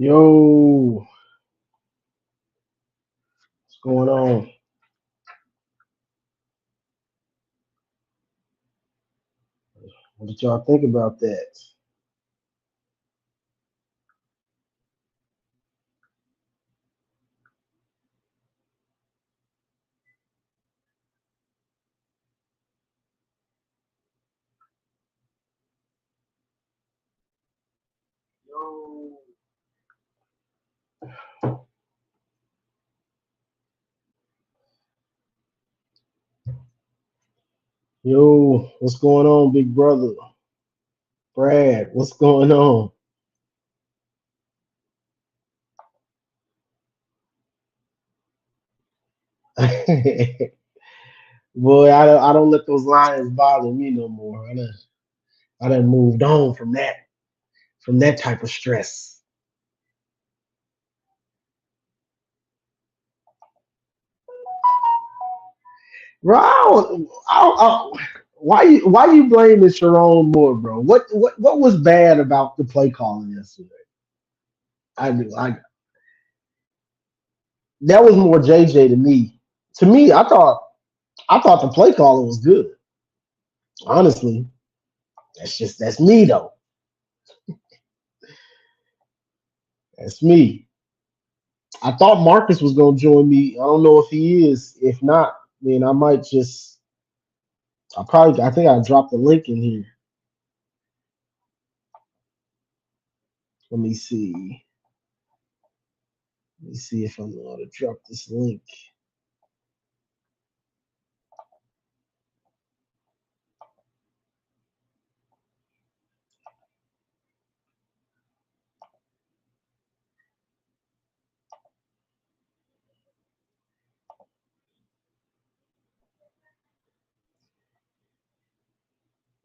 Yo, what's going on? What did y'all think about that? Yo, yo, what's going on, big brother? Brad, what's going on? Boy, I don't let those lions bother me no more. I done moved on from that type of stress. Bro, why you blaming Sharon Moore, bro? What was bad about the play calling yesterday? I that was more JJ to me. To me, I thought the play calling was good. Honestly, that's me though. That's me. I thought Marcus was gonna join me. I don't know if he is. If not, then I might just. I think I dropped the link in here. Let me see. Let me see if I know how to drop this link.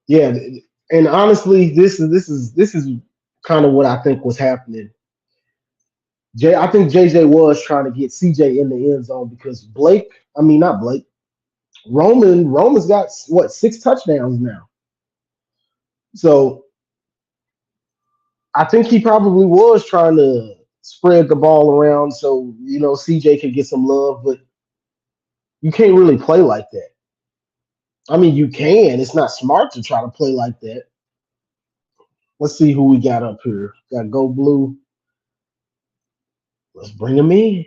Yeah, and honestly, this is kind of what I think was happening. I think JJ was trying to get CJ in the end zone because Blake. I mean, not Blake. Roman's got what 6 touchdowns now. So I think he probably was trying to spread the ball around so CJ could get some love, but you can't really play like that. I mean, you can. It's not smart to try to play like that. Let's see who we got up here. Got Go Blue. Let's bring him in.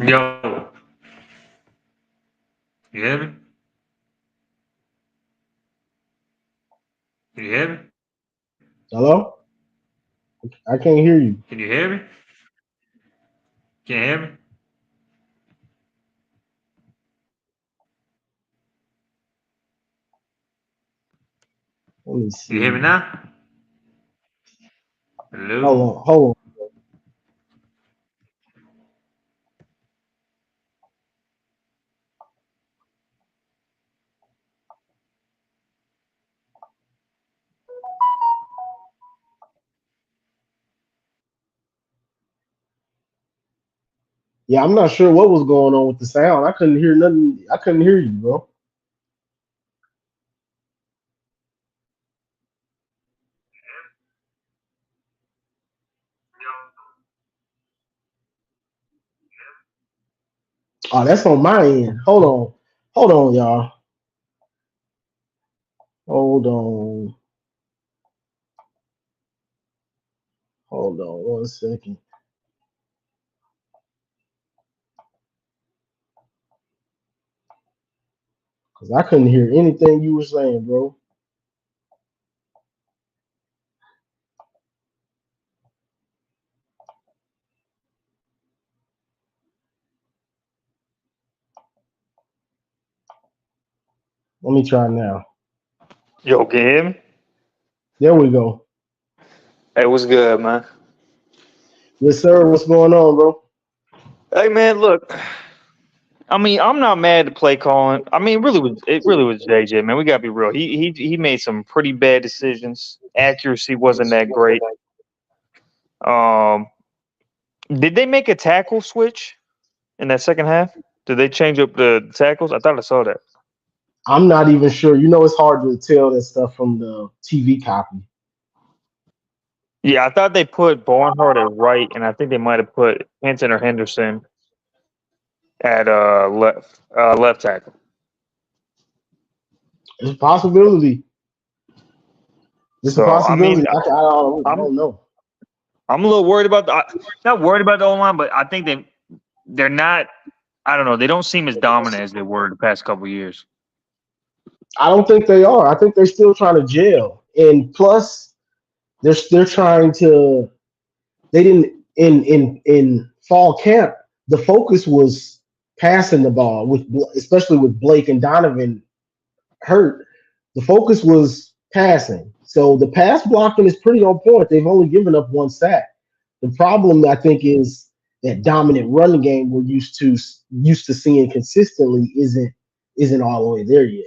Yo, you hear me? Can you hear me? Hello? I can't hear you. Can you hear me? Can you hear me? Let me You hear me see. now? Hold Hello. on. Hold on. Yeah, I'm not sure what was going on with the sound. I couldn't hear nothing. I couldn't hear you, bro. Oh, that's on my end. Hold on. Hold on, y'all. Hold on. Hold on 1 second. Because I couldn't hear anything you were saying, bro. Let me try now. Yo, can you hear me? There we go. Hey, what's good, man? Yes, sir. What's going on, bro? Hey, man, look. I mean, I'm not mad at play calling. I mean, it really was JJ, man. We gotta be real. He made some pretty bad decisions. Accuracy wasn't that great. Um, did they make a tackle switch in that second half? Did they change up the tackles? I thought I saw that. I'm not even sure. You know, it's hard to tell that stuff from the TV copy. Yeah, I thought they put Barnhart at right, and I think they might have put Hinton or Henderson at left tackle. It's a possibility. It's a So I possibility. mean, I I'm don't know. I'm a little worried about not worried about the O line, but I think they're not. I don't know. They don't seem as dominant as they were the past couple of years. I don't think they are. I think they're still trying to gel. And plus, they're trying to. They didn't in fall camp. The focus was passing the ball with especially with Blake and Donovan hurt. The focus was passing. So the pass blocking is pretty on point. They've only given up one sack. The problem I think is that dominant running game we're used to seeing consistently isn't all the way there yet.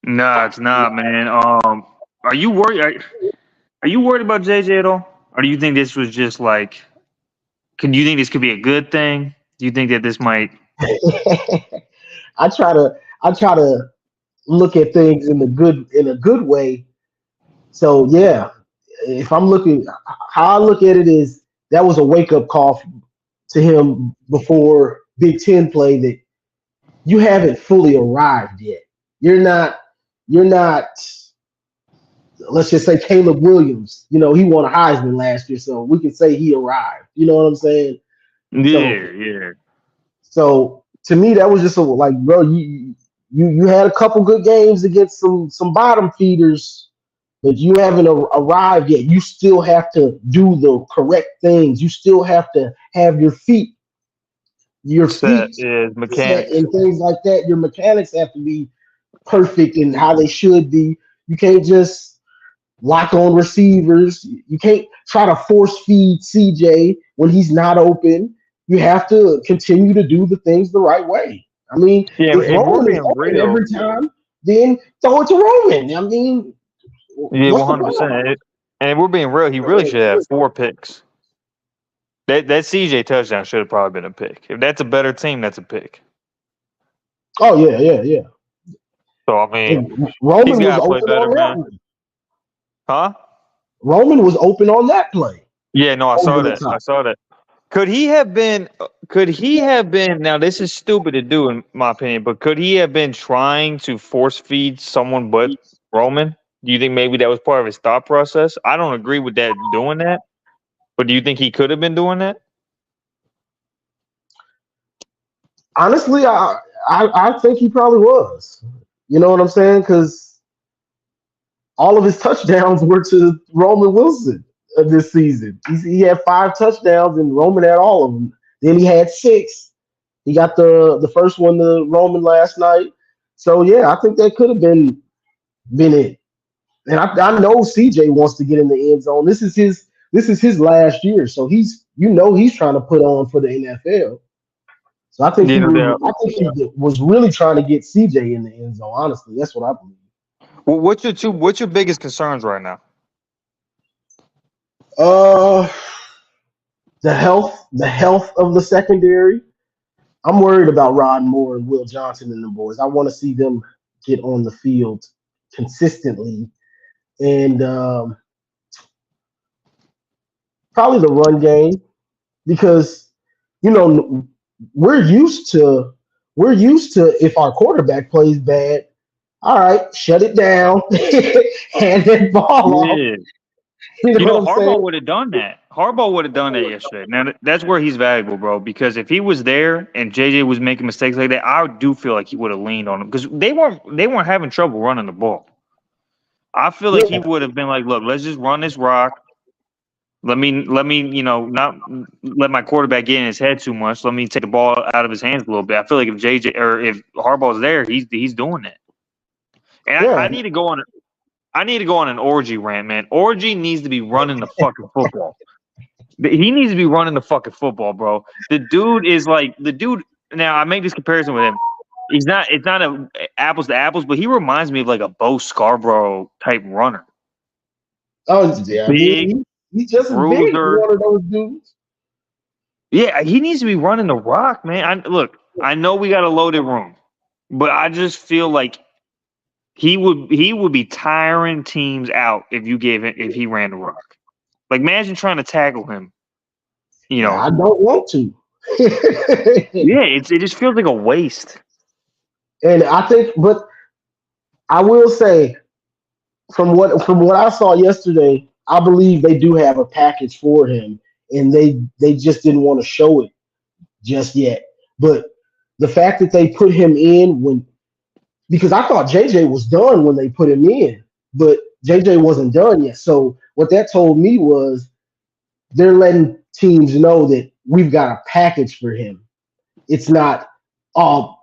No, it's not, man. Are you worried? Are you worried about JJ at all, or do you think this was just like? Can you think this could be a good thing? Do you think that this might? I try to look at things in a good way. So yeah, if I'm looking how I look at it is that was a wake up call to him before Big Ten play that you haven't fully arrived yet. You're not let's just say Caleb Williams. You know, he won a Heisman last year, so we can say he arrived. You know what I'm saying? So Yeah, yeah. so to me that was just like, bro, you had a couple good games against some bottom feeders, but you haven't arrived yet. You still have to do the correct things. You still have to have your Set feet is set mechanics. and things like that. Your mechanics have to be perfect in how they should be. You can't just lock on receivers. You can't try to force feed CJ when he's not open. You have to continue to do the things the right way. I mean, Yeah, if if we're Roman is being open real, every time, then throw it to Roman. I mean, yeah, what's one the hundred percent. problem? And if we're being real, he really should have 4 picks. That CJ touchdown should have probably been a pick. If that's a better team, that's a pick. Oh yeah, yeah, yeah. So I mean, And he's Roman was got to play open better, on that man. one. Huh? Roman was open on that play Yeah, no, I over saw the that. I top. saw that. Could he have been? Could he have been? Now, this is stupid to do, in my opinion, but could he have been trying to force feed someone but Roman? Do you think maybe that was part of his thought process? I don't agree with that doing that, but do you think he could have been doing that? Honestly, I think he probably was. You know what I'm saying? Because all of his touchdowns were to Roman Wilson this season. He had 5 touchdowns, and Roman had all of them. Then he had 6. He got the first one to Roman last night. So yeah, I think that could have been it. And I know CJ wants to get in the end zone. This is his last year, so he's trying to put on for the NFL. So Yeah, no doubt. I think he was really trying to get CJ in the end zone. Honestly, that's what I believe. Well, What's your biggest concerns right now? Uh, the health of the secondary. I'm worried about Rod Moore and Will Johnson and the boys. I want to see them get on the field consistently, and probably the run game because you know we're used to if our quarterback plays bad, all right, shut it down, hand that ball off. Yeah. You You know know, what I'm saying? Harbaugh would have done that. Harbaugh would have done that yesterday. Now that's where he's valuable, bro. Because if he was there and JJ was making mistakes like that, I do feel like he would have leaned on him because they weren't having trouble running the ball. I feel like he Yeah, would have been like, "Look, let's just run this rock. Let me, not let my quarterback get in his head too much. Let me take the ball out of his hands a little bit." I feel like if JJ or if Harbaugh's there, he's doing that. And I yeah. need to go on. I need to go on an orgy rant, man. Orgy needs to be running the fucking football. He needs to be running the fucking football, bro. The dude is like the dude. Now I make this comparison with him. He's not. It's not a apples to apples, but he reminds me of like a Bo Scarborough type runner. Oh yeah, I mean Big he's just as big as bruiser. one of those dudes. Yeah, he needs to be running the rock, man. Look, I know we got a loaded room. but I just feel like he would be tiring teams out if he ran the rock. Like imagine trying to tackle him. You know, I don't want to. yeah, it just feels like a waste. And I think, but I will say, from what I saw yesterday, I believe they do have a package for him, and they just didn't want to show it just yet. But the fact that they put him in because I thought JJ was done when they put him in, but JJ wasn't done yet. So what that told me was they're letting teams know that we've got a package for him. It's not, oh,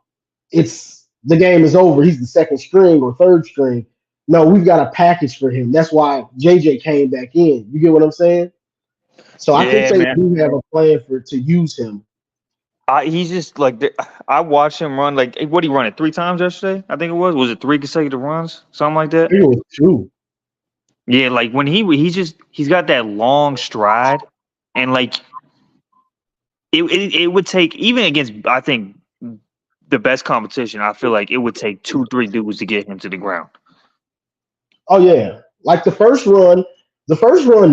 it's the game is over. He's the second string or third string. No, we've got a package for him. That's why JJ came back in. You get what I'm saying? So I think Yeah, they man. do have a plan to use him. He's just like I watched him run like what he run it 3 times yesterday. I think it was. Was it 3 consecutive runs, something like that? It was true. Yeah, like when he's got that long stride, and like it would take even against I think the best competition. I feel like it would take 2-3 dudes to get him to the ground. Oh yeah, like the first run,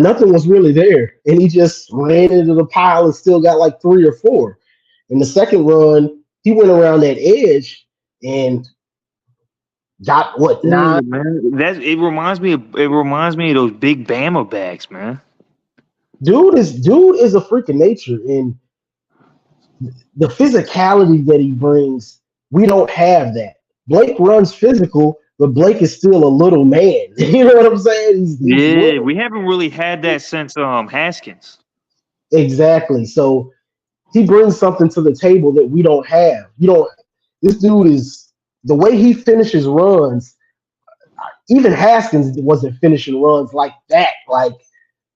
nothing was really there, and he just ran into the pile and still got like 3 or 4. In the second run, he went around that edge and got what Yeah, 9. man. It reminds me of those big Bama bags, man. Dude is a freak of nature, and the physicality that he brings, we don't have that. Blake runs physical, but Blake is still a little man. You know what I'm saying? He's Yeah, little. we haven't really had that since Haskins. Exactly. So he brings something to the table that we don't have. You don't. This dude is the way he finishes runs. Even Haskins wasn't finishing runs like that. Like,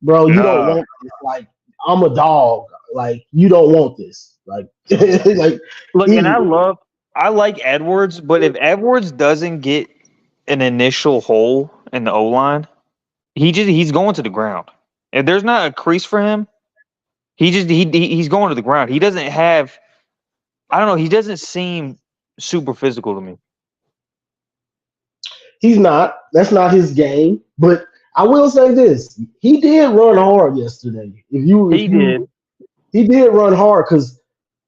bro, you don't No. want this. Like, I'm a dog. Like, you don't want this. Like, like Look, and he I like Edwards, but if Edwards doesn't get an initial hole in the O line, he's going to the ground. If there's not a crease for him, he's going to the ground. He doesn't have I don't know, he doesn't seem super physical to me. he's not. That's not his game. But I will say this: he did run hard yesterday. If He you did. he did run hard because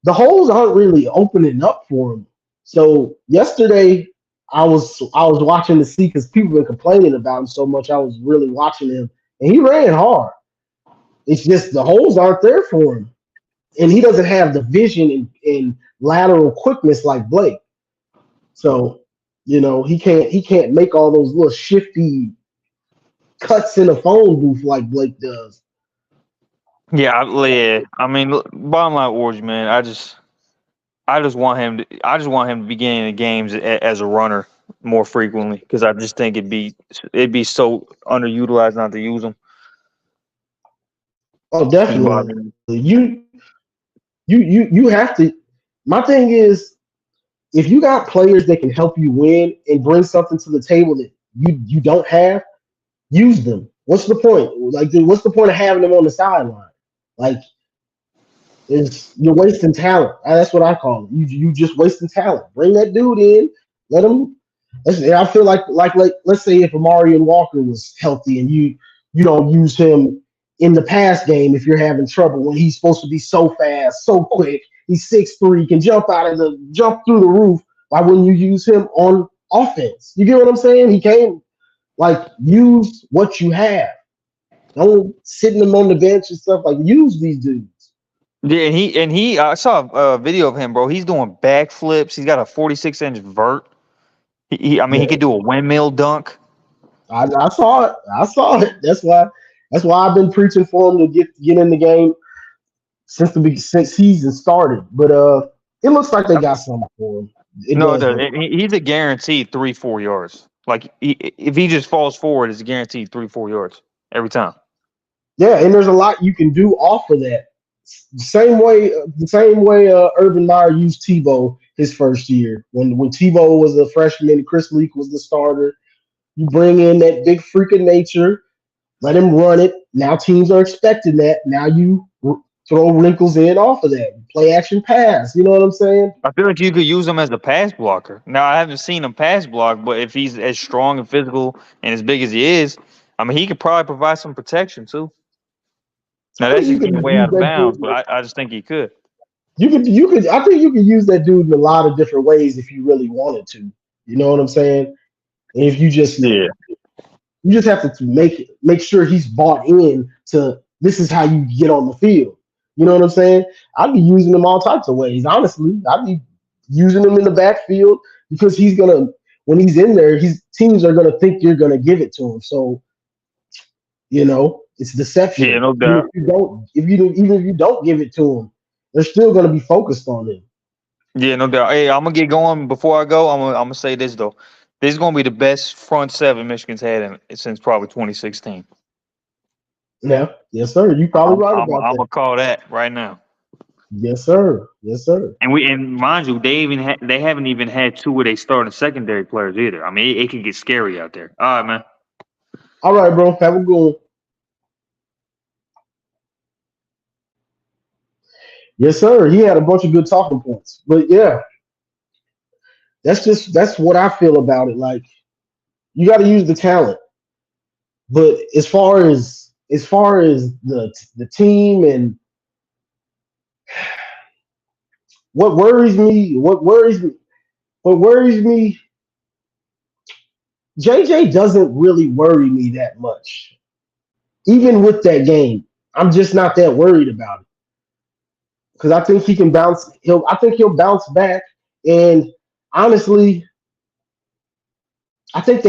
the holes aren't really opening up for him. So yesterday I was watching to see because people been complaining about him so much. I was really watching him, and he ran hard. It's just the holes aren't there for him, and he doesn't have the vision and lateral quickness like Blake. So he can't make all those little shifty cuts in a phone booth like Blake does. Yeah. I mean, look, bottom line, Orgy, man. I just want him to be getting the games as a runner more frequently because I just think it'd be so underutilized not to use him. Oh, Just definitely. bothering me. You have to. My thing is, if you got players that can help you win and bring something to the table that you don't have, use them. What's the point? Like, dude, what's the point of having them on the sideline? Like, you're wasting talent. That's what I call it. You just wasting talent. Bring that dude in. Let him. I feel like let's say if Amari Walker was healthy and you don't use him in the pass game if you're having trouble when he's supposed to be so fast, so quick. He's 6'3", can jump through the roof. Why wouldn't you use him on offense? You get what I'm saying? He can't use what you have. Don't sitting them on the bench and stuff. Like use these dudes. Yeah, and he I saw a video of him, bro. He's doing backflips. He's got a 46-inch vert. I mean, he Yeah, could do a windmill dunk. I saw it. I saw it. That's why I've been preaching for him to get in the game since season started. But it looks like they got something for him. It No, it does look. doesn't. He's a guaranteed 3-4 yards. Like if he just falls forward, it's a guaranteed 3-4 yards every time. Yeah, and there's a lot you can do off of that. The same way Urban Meyer used Tebow his first year. When Tebow was a freshman and Chris Leak was the starter, you bring in that big freak of nature, let him run it. Now teams are expecting that. Now you throw wrinkles in off of that. Play action pass. You know what I'm saying? I feel like you could use him as a pass blocker. Now I haven't seen him pass block, but if he's as strong and physical and as big as he is, I mean, he could probably provide some protection too. I Now think that's you just could getting way use out of that bounds, dude. but I just think he could. You could. I think you could use that dude in a lot of different ways if you really wanted to. You know what I'm saying? And if Yeah. you just have to make sure he's bought in to this is how you get on the field. You know what I'm saying? I'd be using him all types of ways. Honestly, I'd be using him in the backfield because he's gonna when he's in there, his teams are gonna think you're gonna give it to him. So it's Yeah, deception. no Even if doubt. you don't, even if you don't give it to him, they're still gonna be focused on him. Yeah, no doubt. Hey, I'm gonna get going. Before I go, I'm gonna say this though. This is gonna be the best front seven Michigan's had since probably 2016. Yeah, yes, sir. You probably I'm right I'm about I'm that. gonna call that right now. Yes, sir. Yes, sir. And mind you, they haven't even had two of their starting secondary players either. I mean, it can get scary out there. All right, man. All right, bro. Have a good one. Yes, sir. He had a bunch of good talking points. But yeah, that's what I feel about it. Like you got to use the talent, but as far as the team and what worries me, what worries me, JJ doesn't really worry me that much. Even with that game, I'm just not that worried about it because I think he can bounce. I think he'll bounce back. And honestly, I think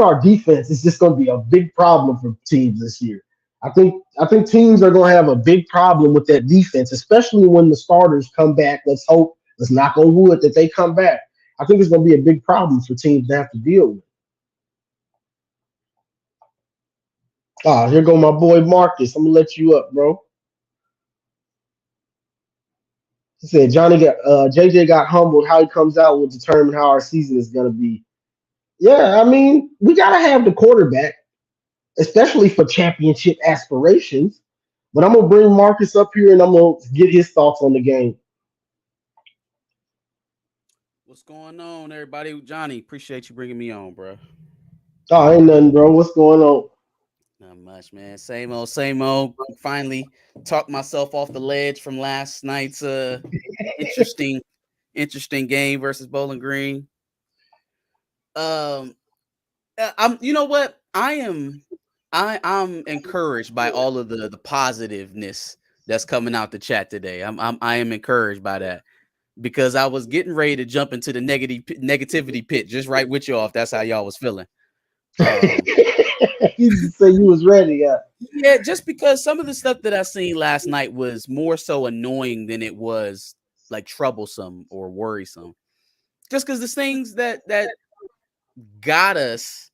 our defense is just going to be a big problem for teams this year. I think teams are going to have a big problem with that defense, especially when the starters come back. Let's hope, let's knock on wood that they come back. I think it's going to be a big problem for teams to have to deal with. Ah, here go my boy Marcus. I'm gonna let you up, bro. He said JJ got humbled. How he comes out will determine how our season is gonna be. Yeah, I mean, we gotta have the quarterback, especially for championship aspirations. But I'm gonna bring Marcus up here and I'm gonna get his thoughts on the game. What's going on, everybody? Johnny, appreciate you bringing me on, bro. Oh, ain't nothing, bro. What's going on? Not much, man. Same old, same old. Finally talked myself off the ledge from last night's interesting, interesting game versus Bowling Green. Um, I'm. You know what? I'm encouraged by all of the positiveness that's coming out the chat today. I am encouraged by that because I was getting ready to jump into the negativity pit just right with y'all if that's how y'all was feeling. You just say you was ready, yeah. Yeah, just because some of the stuff that I seen last night was more so annoying than it was like troublesome or worrisome. Just because the things that got us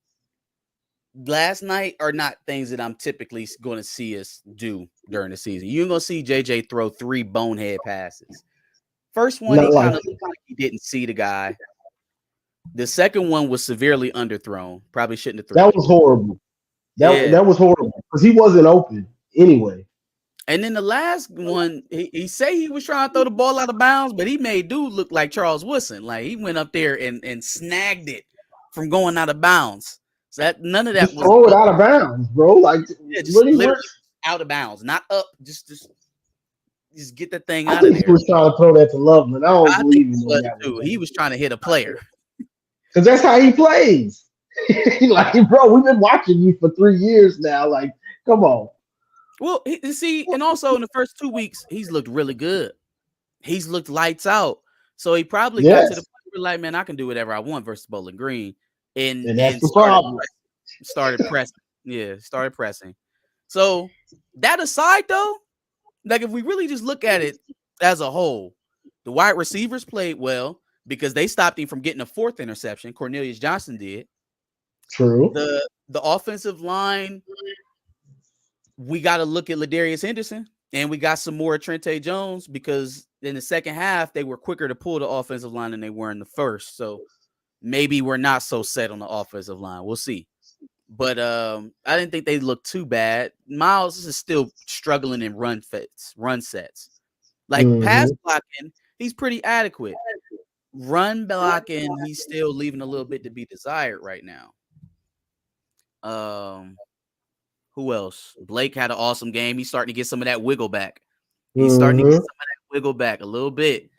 last night are not things that I'm typically going to see us do during the season. You're going to see JJ throw 3 bonehead passes. First one, he Not kind like of looked like he didn't see the guy. The second one was severely underthrown. Probably shouldn't have threw that it. was horrible. That Yeah. that was horrible because he wasn't open anyway. And then the last one, he say he was trying to throw the ball out of bounds, but he made dude look like Charles Woodson. Like he went up there and snagged it from going out of bounds. So that none of that Just was throw it up. out of bounds, bro. Like Yeah, just what he literally what out of bounds, not up. Just get that thing I out of think he there. was trying to throw that to Loveland. I don't I think believe he him on was that one, too. man. He was trying to hit a player. Because that's how he plays. Like, bro, we've been watching you for 3 years now. Like, come on. Well, you see, and also in the first 2 weeks, he's looked really good. He's looked lights out. So he probably got to the Yes. point where like, man, I can do whatever I want versus Bowling Green, and And that's and the problem. started pressing. Yeah, started pressing. So that aside, though, like if we really just look at it as a whole, the wide receivers played well because they stopped him from getting a 4th interception. Cornelius Johnson did. True. The offensive line, we got to look at Ladarius Henderson, and we got some more Trente Jones because in the second half they were quicker to pull the offensive line than they were in the first. So maybe we're not so set on the offensive line. We'll see. But I didn't think they looked too bad. Miles is still struggling in run sets. Like pass blocking, he's pretty adequate. Run blocking, he's still leaving a little bit to be desired right now. Who else? Blake had an awesome game. He's starting to get some of that wiggle back. He's starting to get some of that wiggle back a little bit.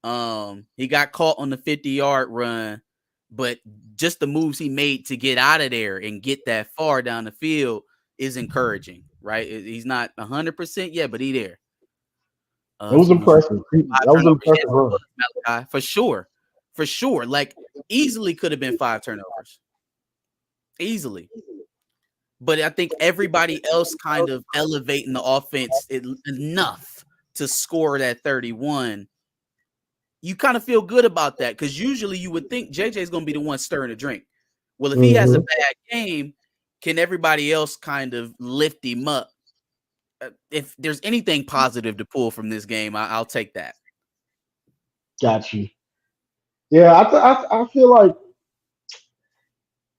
He got caught on the 50-yard run, but just the moves he made to get out of there and get that far down the field is encouraging, right? He's not 100% yet, but he there. It was impressive. That was an impressive run. Malachi, for sure. Like easily could have been 5 turnovers, easily. But I think everybody else kind of elevating the offense enough to score that 31. You kind of feel good about that because usually you would think JJ is going to be the one stirring the drink. Well, if he has a bad game, can everybody else kind of lift him up? If there's anything positive to pull from this game, I'll take that. Got you. Yeah, I feel like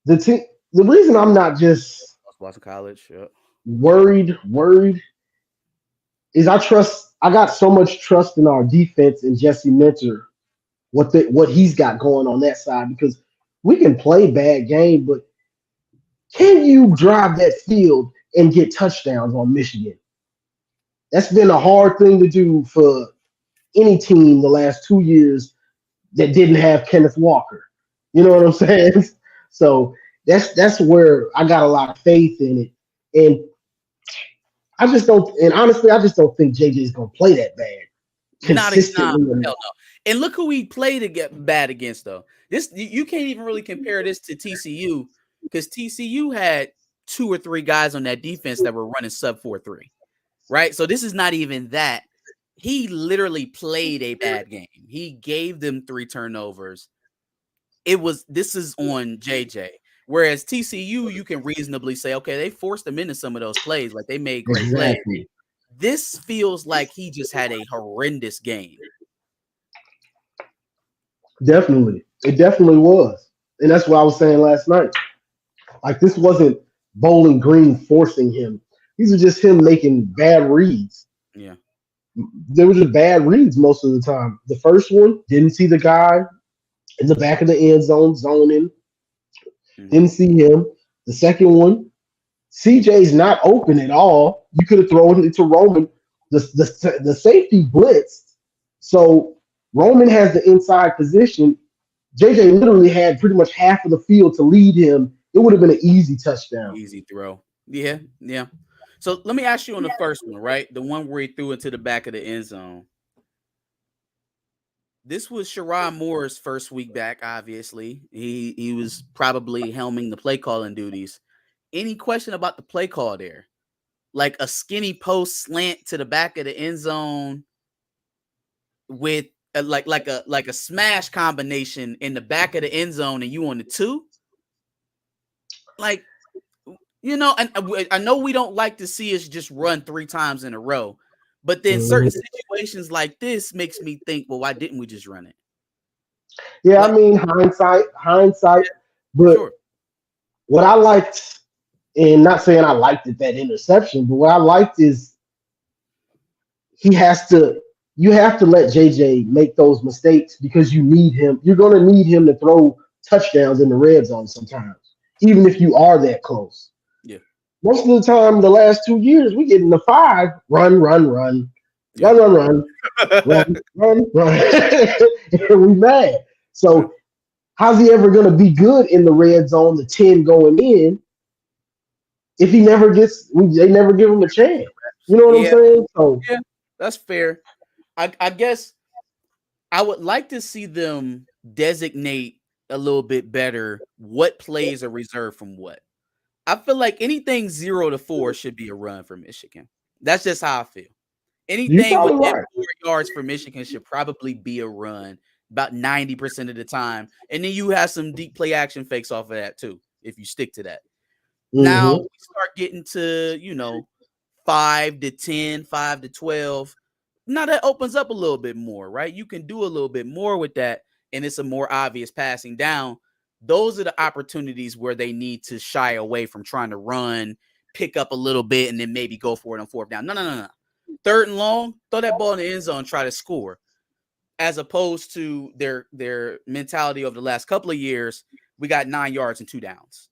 the reason I'm not just Boston College, yeah. worried is I got so much trust in our defense and Jesse Minter, what he's got going on that side, because we can play bad game, but can you drive that field and get touchdowns on Michigan? That's been a hard thing to do for any team the last 2 years that didn't have Kenneth Walker. You know what I'm saying? So that's where I got a lot of faith in it. And I just don't think JJ is gonna play that bad. Consistently. Hell no. And look who he played to get bad against, though. This you can't even really compare this to TCU because TCU had 2 or 3 guys on that defense that were running sub 4.3. Right? So this is not even that. He literally played a bad game. He gave them 3 turnovers. This is on JJ. Whereas TCU, you can reasonably say, okay, they forced him into some of those plays. Like they made great plays. This feels like he just had a horrendous game. Definitely. It definitely was. And that's what I was saying last night. Like this wasn't Bowling Green forcing him. These are just him making bad reads. Yeah. They were just bad reads most of the time. The first one, didn't see the guy in the back of the end zone zoning. Didn't see him. The second one, CJ's not open at all. You could have thrown it to Roman. The safety blitzed. So Roman has the inside position. JJ literally had pretty much half of the field to lead him. It would have been an easy touchdown. Easy throw. Yeah. So let me ask you on the first one, right? The one where he threw into the back of the end zone. This was Sherrod Moore's first week back, obviously. He was probably helming the play calling duties. Any question about the play call there? Like a skinny post slant to the back of the end zone with like a smash combination in the back of the end zone and you on the 2? Like, you know, and I know we don't like to see us just run 3 times in a row, but then certain situations like this makes me think, well, why didn't we just run it? Yeah, I mean, hindsight, but what I liked, and not saying I liked it, that interception, but what I liked is you have to let JJ make those mistakes because you need him. You're going to need him to throw touchdowns in the red zone sometimes, even if you are that close. Yeah. Most of the time, the last 2 years, we get in the 5, run, and we mad. So how's he ever going to be good in the red zone, the 10 going in, if they never give him a chance? You know what I'm saying? So yeah, that's fair. I guess I would like to see them designate a little bit better what plays are reserved from what. I feel like anything 0 to 4 should be a run for Michigan. That's just how I feel. Anything within 4 yards for Michigan should probably be a run about 90% of the time. And then you have some deep play action fakes off of that too, if you stick to that. Now we start getting to, 5 to 10, 5 to 12. Now that opens up a little bit more, right? You can do a little bit more with that, and it's a more obvious passing down. those are the opportunities where they need to shy away from trying to run, pick up a little bit, and then maybe go for it on fourth down. No. 3rd and long, throw that ball in the end zone, try to score. As opposed to their mentality over the last couple of years, we got 9 yards and 2 downs.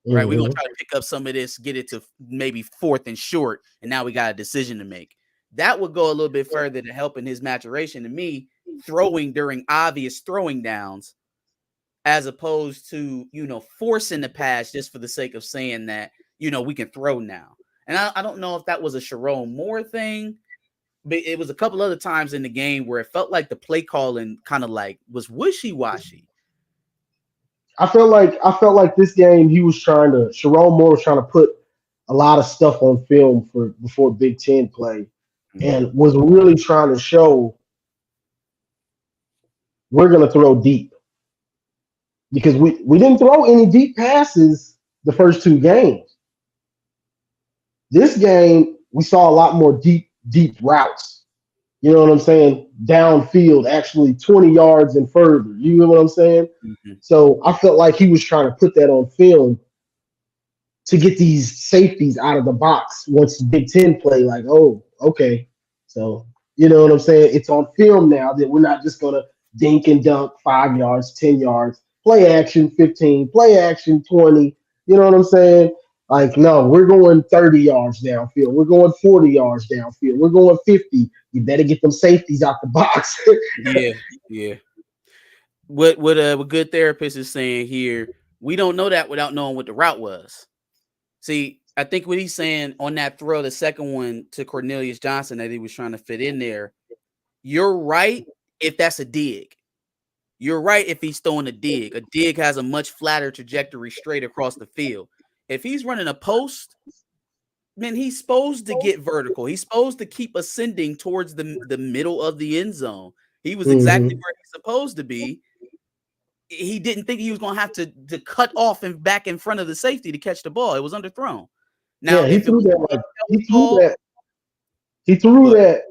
Right, Mm-hmm. we're gonna try to pick up some of this, get it to maybe 4th and short, and now we got a decision to make. That would go a little bit further to helping his maturation to me, throwing during obvious throwing downs, as opposed to, forcing the pass just for the sake of saying that, we can throw now. And I don't know if that was a Sharon Moore thing, but it was a couple other times in the game where it felt like the play calling kind of like was wishy-washy. I felt like this game Sharon Moore was trying to put a lot of stuff on film before Big Ten play, and was really trying to show we're going to throw deep, because we didn't throw any deep passes the first 2 games. This game we saw a lot more deep routes. You know what I'm saying? Downfield, actually 20 yards and further. You know what I'm saying? Mm-hmm. So I felt like he was trying to put that on film to get these safeties out of the box once Big Ten play. Like, oh, okay. So, you know what I'm saying? It's on film now that we're not just going to dink and dunk 5 yards, 10 yards, play action 15, play action 20. You know what I'm saying? Like, no, we're going 30 yards downfield. We're going 40 yards downfield. We're going 50. You better get them safeties out the box. Yeah. What good therapist is saying here, we don't know that without knowing what the route was. See, I think what he's saying on that throw, the second one to Cornelius Johnson that he was trying to fit in there, you're right if that's a dig. You're right if he's throwing a dig. A dig has a much flatter trajectory straight across the field. If he's running a post, man, he's supposed to get vertical. He's supposed to keep ascending towards the middle of the end zone. He was exactly where he's supposed to be. He didn't think he was going to have to cut off and back in front of the safety to catch the ball. It was underthrown. Now, yeah, he if threw it was that. He threw that.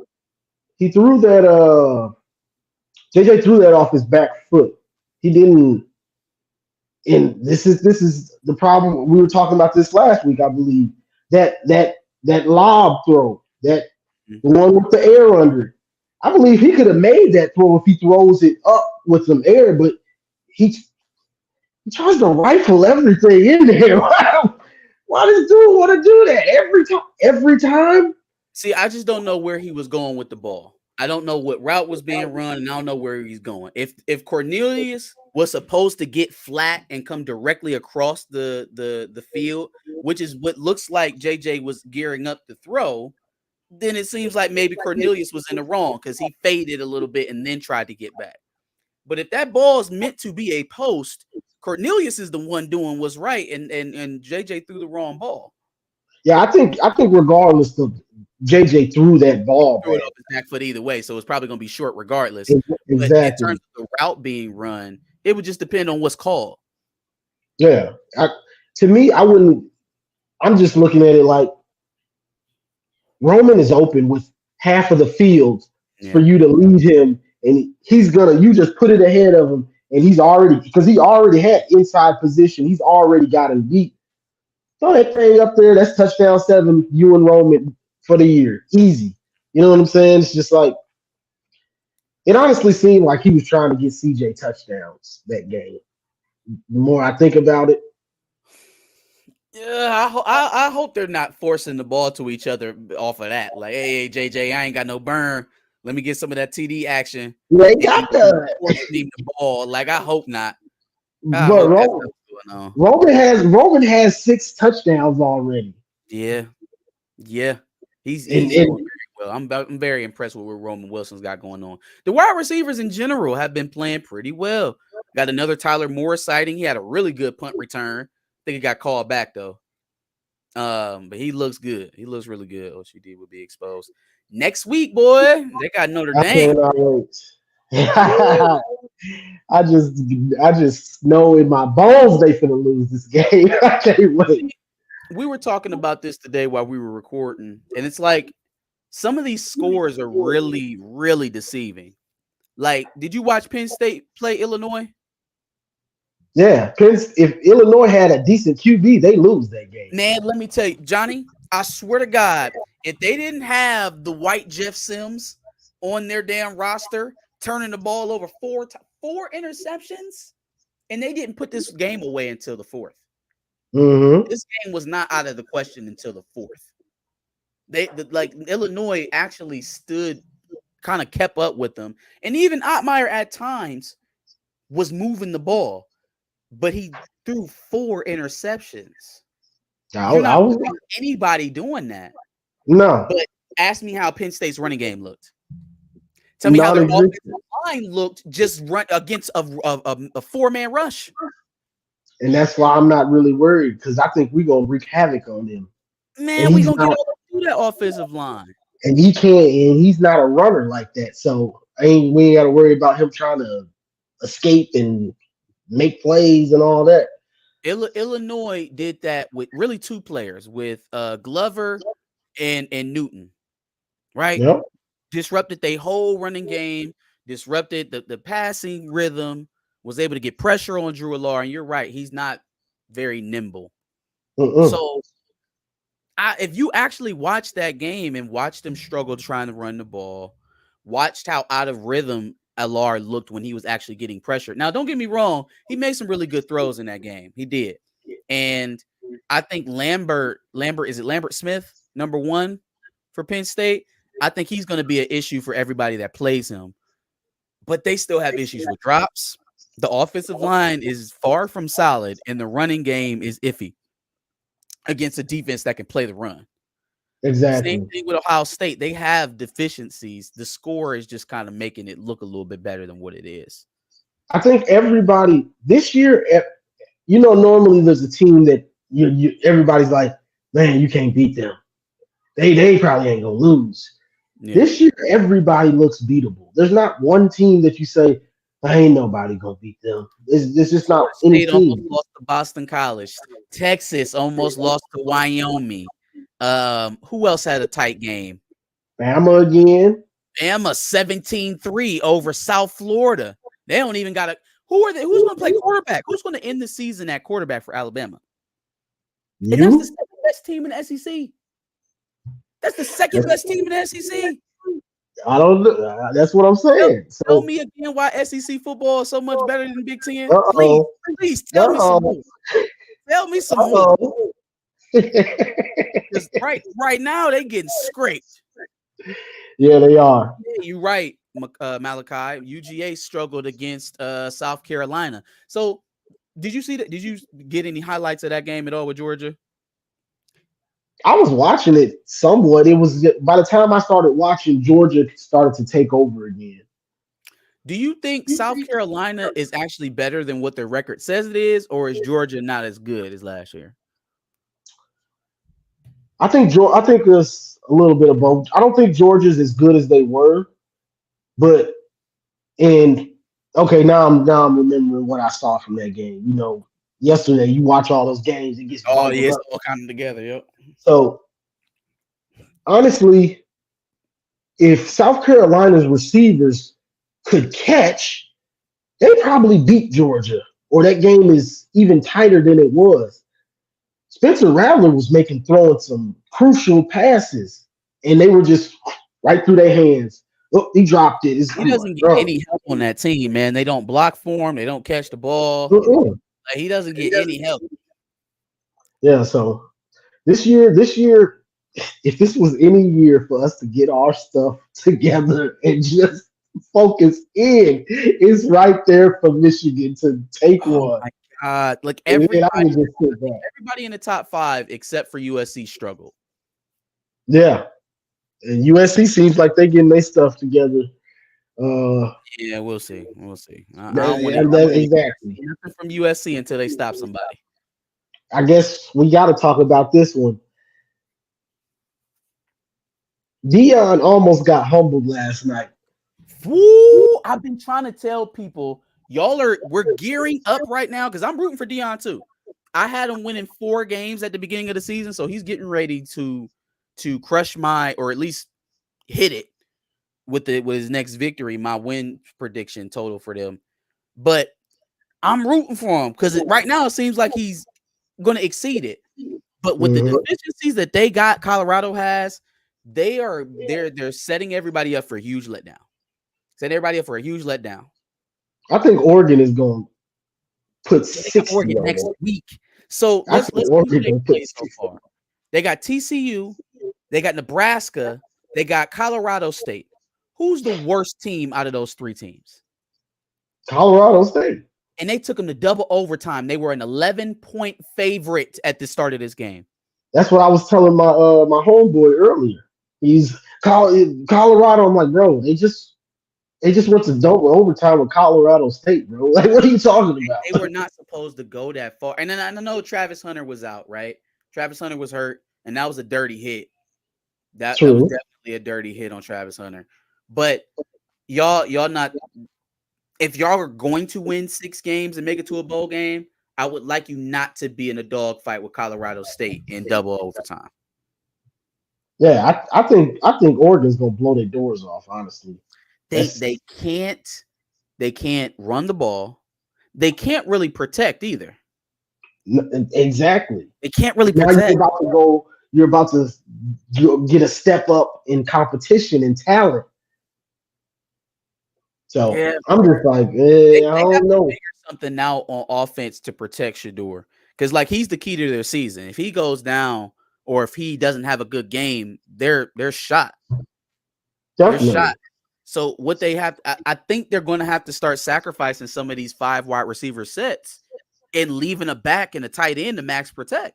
JJ threw that off his back foot. He didn't. And this is the problem. We were talking about this last week, I believe. That lob throw, that one with the air under it. I believe he could have made that throw if he throws it up with some air, but he tries to rifle everything in there. Why does dude want to do that every time? See, I just don't know where he was going with the ball. I don't know what route was being run, and I don't know where he's going. If Cornelius was supposed to get flat and come directly across the field, which is what looks like JJ was gearing up to throw, then it seems like maybe Cornelius was in the wrong because he faded a little bit and then tried to get back. But if that ball is meant to be a post, Cornelius is the one doing what's right, and JJ threw the wrong ball. Yeah, I think regardless of JJ threw that ball. Threw it off his back foot either way, so it's probably going to be short regardless. Exactly. But in terms of the route being run, it would just depend on what's called. Yeah, to me, I wouldn't. I'm just looking at it like Roman is open with half of the field for you to lead him, and you just put it ahead of him, and he already had inside position. He's already got him beat. Throw that thing up there. That's touchdown 7. You and Roman for the year, easy. You know what I'm saying? It's just like it honestly seemed like he was trying to get CJ touchdowns that game. The more I think about it. Yeah, I hope they're not forcing the ball to each other off of that. Like, hey, JJ, I ain't got no burn. Let me get some of that TD action. They got that. Forcing the ball. Like, I hope not. But Roman has 6 touchdowns already. Yeah. He's doing very well. I'm very impressed with what Roman Wilson's got going on. The wide receivers in general have been playing pretty well. Got another Tyler Moore sighting. He had a really good punt return. I think he got called back though. But he looks good. He looks really good. OCD will be exposed next week, boy. They got Notre Dame. I just know in my bones they finna lose this game. I can't wait. We were talking about this today while we were recording, and it's like some of these scores are really, really deceiving. Like, did you watch Penn State play Illinois? Yeah, if Illinois had a decent QB, they lose that game. Man, let me tell you, Johnny, I swear to God, if they didn't have the white Jeff Sims on their damn roster, turning the ball over four interceptions, and they didn't put this game away until the fourth. Mm-hmm. This game was not out of the question until the fourth. Like Illinois actually kind of kept up with them, and even Ottmeyer at times was moving the ball, but he threw 4 interceptions. You're not seeing anybody doing that. No. But ask me how Penn State's running game looked. Tell me how their offensive line looked just run against a 4-man rush. And that's why I'm not really worried, because I think we're going to wreak havoc on them. Man, we're going to get all through that offensive line. And he's not a runner like that. So we ain't got to worry about him trying to escape and make plays and all that. Illinois did that with really 2 players, with Glover and Newton, right? Yep. Disrupted their whole running game, disrupted the passing rhythm, was able to get pressure on Drew Allar. And you're right, he's not very nimble. So if you actually watched that game and watched them struggle trying to run the ball, watched how out of rhythm Allar looked when he was actually getting pressure. Now, don't get me wrong, he made some really good throws in that game. He did. And I think Lambert Smith, number 1 for Penn State? I think he's going to be an issue for everybody that plays him. But they still have issues with drops. The offensive line is far from solid, and the running game is iffy against a defense that can play the run. Exactly. Same thing with Ohio State. They have deficiencies. The score is just kind of making it look a little bit better than what it is. I think everybody this year, normally there's a team that everybody's like, man, you can't beat them. They probably ain't gonna lose. Yeah. This year, everybody looks beatable. There's not one team that you say, ain't nobody gonna beat them. It's just not any team. Almost lost to Boston College. Texas almost lost to Wyoming. Who else had a tight game? Bama again. Bama 17-3 over South Florida. They don't even got who's going to play quarterback? Who's going to end the season at quarterback for Alabama? And that's the second best team in the SEC. That's the second best team in the SEC. I don't know. That's what I'm saying. Tell me again why SEC football is so much better than Big Ten. Please tell me some more. Tell me some more. Because right now they getting scraped. Yeah, they are. Yeah, you're right, Malachi. UGA struggled against South Carolina. So did you see that? Did you get any highlights of that game at all with Georgia? I was watching it somewhat. It was by the time I started watching, Georgia started to take over again. Do you think South Carolina is actually better than what their record says it is, or is Georgia not as good as last year? I think there's a little bit of both. I don't think Georgia's as good as they were, but okay, now I'm remembering what I saw from that game. Yesterday you watch all those games, it gets it's all coming together. Yep. So honestly, if South Carolina's receivers could catch, they probably beat Georgia, or that game is even tighter than it was. Spencer Rattler was throwing some crucial passes, and they were just right through their hands. Look, he dropped it. He doesn't get any help on that team, man. They don't block for him. They don't catch the ball. Like, he doesn't get any help. Yeah, so this year, if this was any year for us to get our stuff together and just focus in, it's right there for Michigan to take one. My God. Like everybody in the top 5 except for USC struggled. Yeah. And USC seems like they're getting their stuff together. Yeah, we'll see. I don't want exactly nothing from USC until they stop somebody. I guess we got to talk about this one. Deion almost got humbled last night. Woo! I've been trying to tell people, we're gearing up right now because I'm rooting for Deion too. I had him winning 4 games at the beginning of the season, so he's getting ready to crush or at least hit it with his next victory, my win prediction total for them. But I'm rooting for him because right now it seems like he's going to exceed it. But with the deficiencies that they got, Colorado has, they're setting everybody up for a huge letdown. Setting everybody up for a huge letdown. I think Oregon is going to put 60 Oregon on next them. week. So let's see who they play so far. They got TCU, they got Nebraska, they got Colorado State. Who's the worst team out of those three teams? Colorado State. And they took them to double overtime. They were an 11-point favorite at the start of this game. That's what I was telling my my homeboy earlier. He's Colorado. I'm like, bro, they just went to double overtime with Colorado State, bro. Like, what are you talking about? They were not supposed to go that far. And then I know Travis Hunter was out, right? Travis Hunter was hurt, and that was a dirty hit. That was definitely a dirty hit on Travis Hunter. But y'all not. If y'all are going to win 6 games and make it to a bowl game, I would like you not to be in a dogfight with Colorado State in double overtime. Yeah, I think Oregon's gonna blow their doors off. Honestly, they can't run the ball. They can't really protect either. Exactly. They can't really protect. Now you're about to get a step up in competition and talent. So yeah, I'm just like, I don't know. Figure something out on offense to protect Shedeur, because like he's the key to their season. If he goes down or if he doesn't have a good game, they're shot. Definitely. They're shot. So what they have, I think they're going to have to start sacrificing some of these 5 wide receiver sets and leaving a back and a tight end to max protect,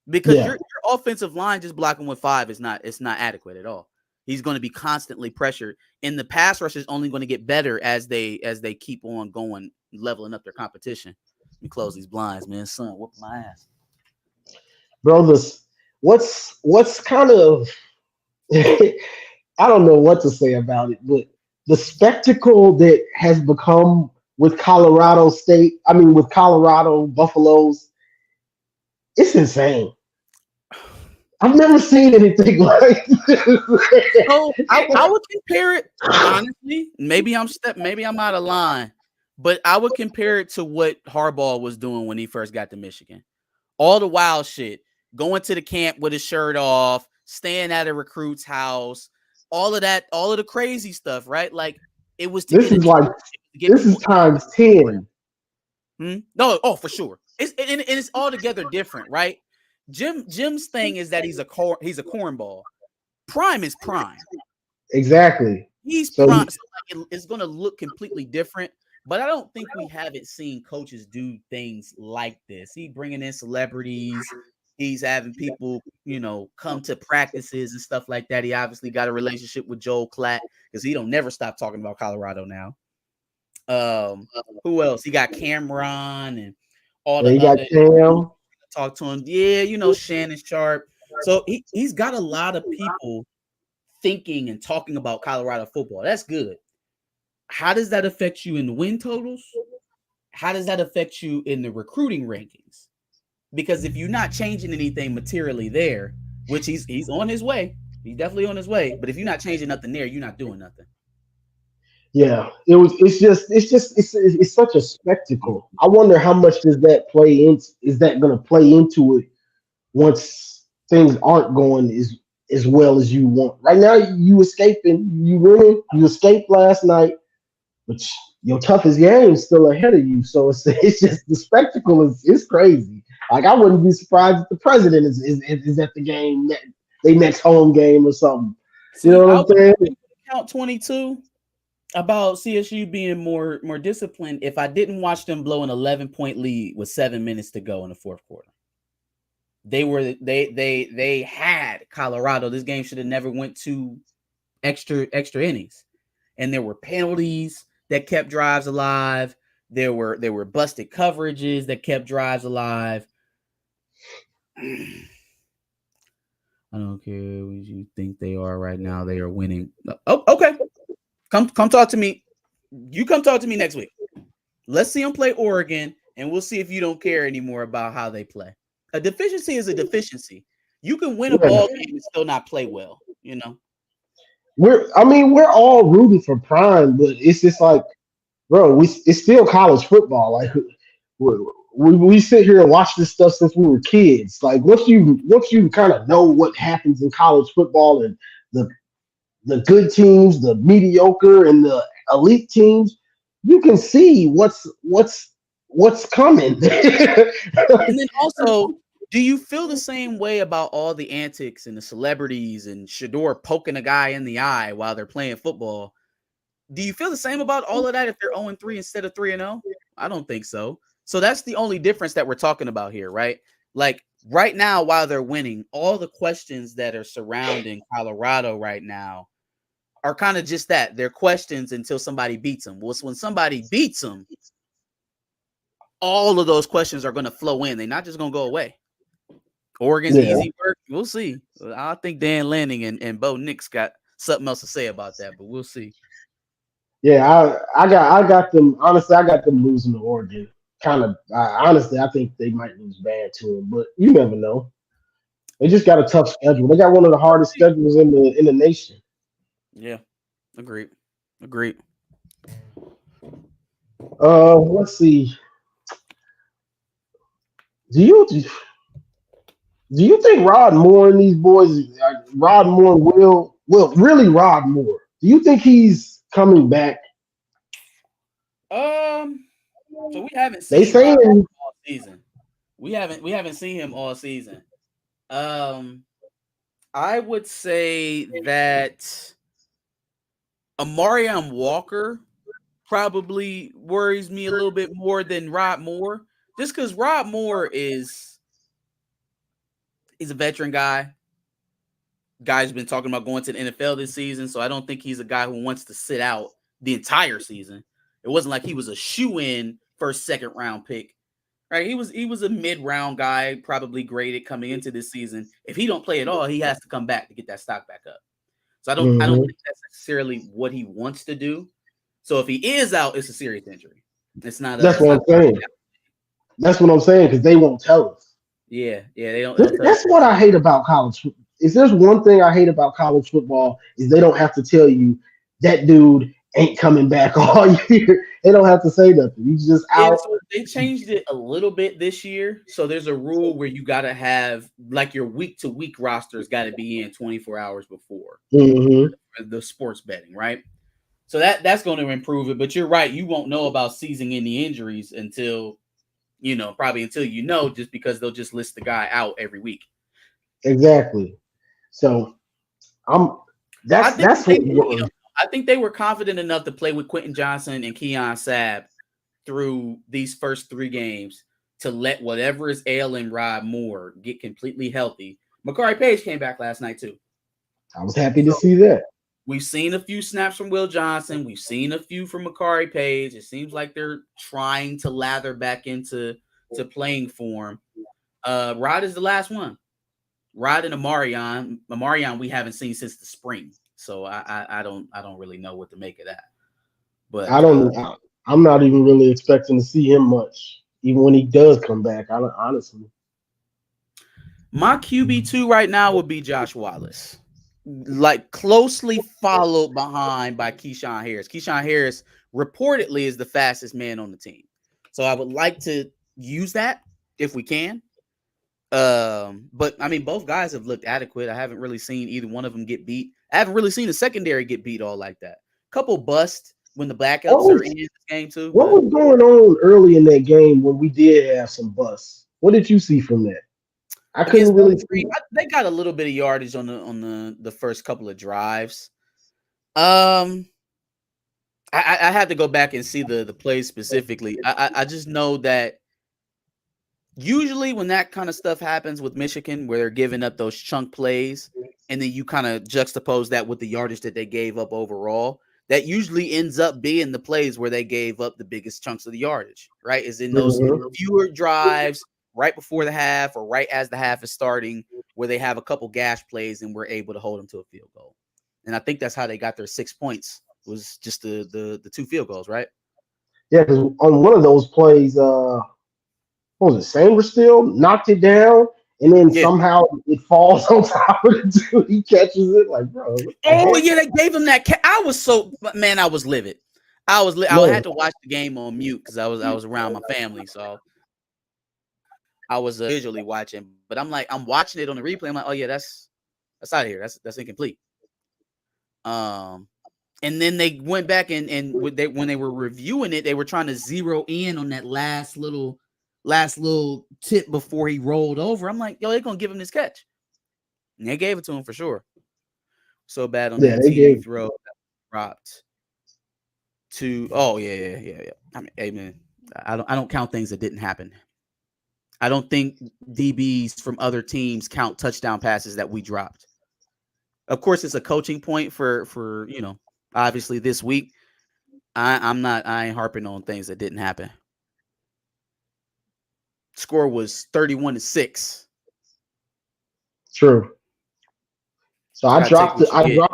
because your offensive line just blocking with 5 is not adequate at all. He's going to be constantly pressured, and the pass rush is only going to get better as they keep on going, leveling up their competition. Let me close these blinds, man. Son, whoop my ass, bro. What's kind of I don't know what to say about it, but the spectacle that has become with Colorado State, with Colorado Buffaloes, it's insane. I've never seen anything like this. So I would compare it, honestly. Maybe I'm out of line, but I would compare it to what Harbaugh was doing when he first got to Michigan. All the wild shit, going to the camp with his shirt off, staying at a recruit's house, all of that, all of the crazy stuff, right? Like it was. This is times 10. No, for sure. It's altogether different, right? Jim's thing is that he's a cornball. Prime is prime. Exactly. He's prime. So it's going to look completely different. But I don't think we haven't seen coaches do things like this. He bringing in celebrities. He's having people, come to practices and stuff like that. He obviously got a relationship with Joel Klatt because he don't never stop talking about Colorado now. Who else? He got Cameron and all the other. He got Cam. Talk to him. Yeah, Shannon Sharp. So he's got a lot of people thinking and talking about Colorado football. That's good. How does that affect you in the win totals? How does that affect you in the recruiting rankings? Because if you're not changing anything materially there, which he's on his way, he's definitely on his way. But if you're not changing nothing there, you're not doing nothing. Yeah, it's such a spectacle. I wonder how much does that play in? Is that going to play into it once things aren't going as well as you want? Right now, you escaping, you winning, you escaped last night, but your toughest game is still ahead of you. So it's just the spectacle is crazy. Like I wouldn't be surprised if the president is at the game, their next home game or something. You know what I'm saying? Count 22. About CSU being more disciplined if I didn't watch them blow an 11-point lead with 7 minutes to go in the fourth quarter. They had Colorado. This game should have never went to extra innings. And there were penalties that kept drives alive. There were busted coverages that kept drives alive. I don't care what you think they are right now. They are winning. Oh, okay. Come talk to me. You come talk to me next week. Let's see them play Oregon, and we'll see if you don't care anymore about how they play. A deficiency is a deficiency. You can win a ball game and still not play well, We're all rooting for Prime, but it's just like bro, it's still college football. Like we sit here and watch this stuff since we were kids. Like once you kind of know what happens in college football and the the good teams, the mediocre, and the elite teams, you can see what's coming. And then also, do you feel the same way about all the antics and the celebrities and Shador poking a guy in the eye while they're playing football? Do you feel the same about all of that if they're 0-3 instead of 3-0? I don't think so. So that's the only difference that we're talking about here, right? Like right now, while they're winning, all the questions that are surrounding Colorado right now are kind of just that. They're questions until somebody beats them. Well, when somebody beats them, all of those questions are going to flow in. They're not just going to go away. Oregon's easy work. We'll see. I think Dan Lanning and Bo Nix got something else to say about that, but we'll see. Yeah, I got them. Honestly, I got them losing to Oregon. Honestly, I think they might lose bad to them, but you never know. They just got a tough schedule. They got one of the hardest schedules in the nation. Yeah, agreed. Let's see. Do you think Rod Moore and these boys, Rod Moore really Rod Moore? Do you think he's coming back? So we haven't They seen saying Rod all season. We haven't seen him all season. I would say that Amarion Walker probably worries me a little bit more than Rod Moore, just because Rod Moore he's a veteran guy. Guy's been talking about going to the NFL this season, so I don't think he's a guy who wants to sit out the entire season. It wasn't like he was a shoe-in first, second round pick, right? He was a mid-round guy, probably graded coming into this season. If he don't play at all, he has to come back to get that stock back up. So I don't think that's necessarily what he wants to do. So if he is out, it's a serious injury. It's not. That's what I'm saying. That's what I'm saying because they won't tell us. Yeah, they don't. That's what I hate about college. If there's one thing I hate about college football is they don't have to tell you that dude ain't coming back all year. They don't have to say nothing. He's just out. So they changed it a little bit this year. So there's a rule where you got to have like your week-to-week roster's got to be in 24 hours before the sports betting, right? So that's going to improve it. But you're right. You won't know about season-ending injuries until, just because they'll just list the guy out every week. Exactly. So I think they were confident enough to play with Quentin Johnson and Keon Sabb through these first 3 games to let whatever is ailing Rod Moore get completely healthy. Makari Page came back last night too. I was happy to see that. We've seen a few snaps from Will Johnson. We've seen a few from Makari Page. It seems like they're trying to lather back into playing form. Rod is the last one. Rod and Amarion we haven't seen since the spring. So I don't really know what to make of that. But I'm not even really expecting to see him much, even when he does come back. Honestly. My QB2 right now would be Josh Wallace, like closely followed behind by Keyshawn Harris. Keyshawn Harris reportedly is the fastest man on the team. So I would like to use that if we can. But I mean, both guys have looked adequate. I haven't really seen either one of them get beat. I haven't really seen the secondary get beat all like that. Couple busts when the blackouts are in this game too. What was going on early in that game when we did have some busts? What did you see from that? I couldn't really see. They got a little bit of yardage on the first couple of drives. I had to go back and see the plays specifically. I just know that usually when that kind of stuff happens with Michigan, where they're giving up those chunk plays, and then you kind of juxtapose that with the yardage that they gave up overall, that usually ends up being the plays where they gave up the biggest chunks of the yardage, right? Is in those fewer drives right before the half or right as the half is starting, where they have a couple gash plays and we're able to hold them to a field goal. And I think that's how they got their 6 points, was just the 2 field goals, right? Yeah, because on one of those plays, what was it? Sanders still knocked it down, and then somehow it falls on top of the dude. He catches it, like, bro. Oh yeah, they gave him that. I was livid. I Man, had to watch the game on mute because I was around my family, so I was visually watching. But I'm watching it on the replay. I'm like, oh yeah, that's out of here. That's incomplete. And then they went back and when they were reviewing it, they were trying to zero in on that last little tip before he rolled over. I'm like, yo, they're gonna give him this catch. And they gave it to him for sure. So bad on that they TD gave. throw that dropped to. Oh yeah. I mean, hey man, I don't count things that didn't happen. I don't think DBs from other teams count touchdown passes that we dropped. Of course, it's a coaching point for obviously this week. I ain't harping on things that didn't happen. Score was 31-6. True. So I Gotta take dropped what you get.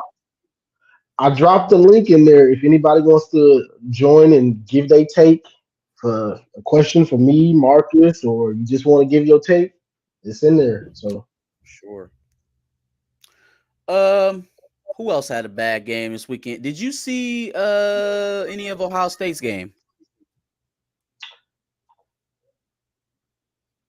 I dropped the link in there. If anybody wants to join and give their take for a question for me, Marcus, or you just want to give your take, it's in there. So Sure. Who else had a bad game this weekend? Did you see any of Ohio State's game?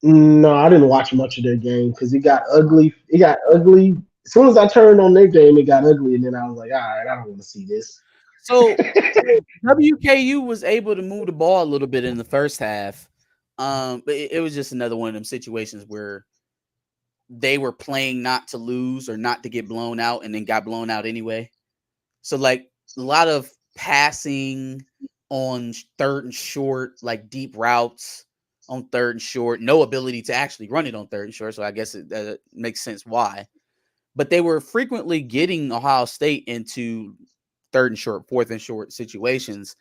no, I didn't watch much of their game because it got ugly. It got ugly. As soon as I turned on their game, it got ugly, and then I was like, all right, I don't want to see this. So WKU was able to move the ball a little bit in the first half. But it was just another one of them situations where they were playing not to lose or not to get blown out and then got blown out anyway. So like a lot of passing on third and short, like deep routes on third and short, no ability to actually run it on third and short. So I guess it makes sense why. But they were frequently getting Ohio State into third and short, fourth and short situations,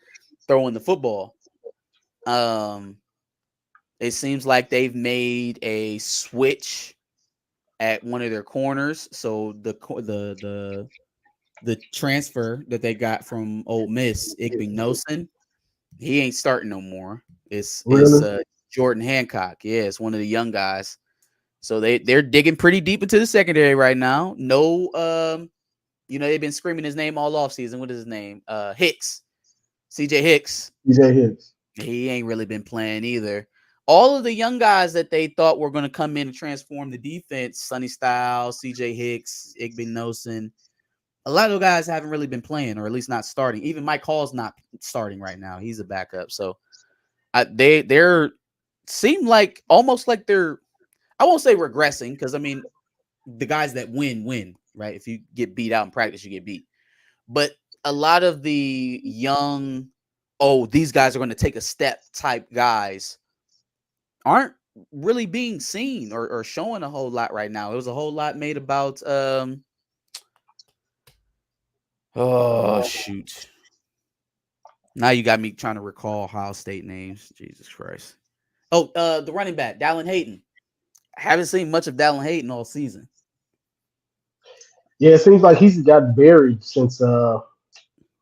throwing the football. It seems like they've made a switch at one of their corners. So the transfer that they got from Ole Miss, Igbenogson, he ain't starting no more. It's Really? Jordan Hancock. Yeah, it's one of the young guys. So they're digging pretty deep into the secondary right now. No, they've been screaming his name all offseason. What is his name? Hicks. CJ Hicks. CJ Hicks. He ain't really been playing either. All of the young guys that they thought were going to come in and transform the defense, Sonny Styles, CJ Hicks, Igbenogson, a lot of those guys haven't really been playing, or at least not starting. Even Mike Hall's not starting right now. He's a backup. So they're seem like almost like they're, I won't say regressing, because I mean the guys that win, right? If you get beat out in practice, you get beat. But a lot of the young, these guys are going to take a step type guys aren't really being seen or showing a whole lot right now. It was a whole lot made about shoot. Now you got me trying to recall Ohio State names. Jesus Christ. The running back, Dallin Hayden. I haven't seen much of Dallin Hayden all season. Yeah, it seems like he's got buried since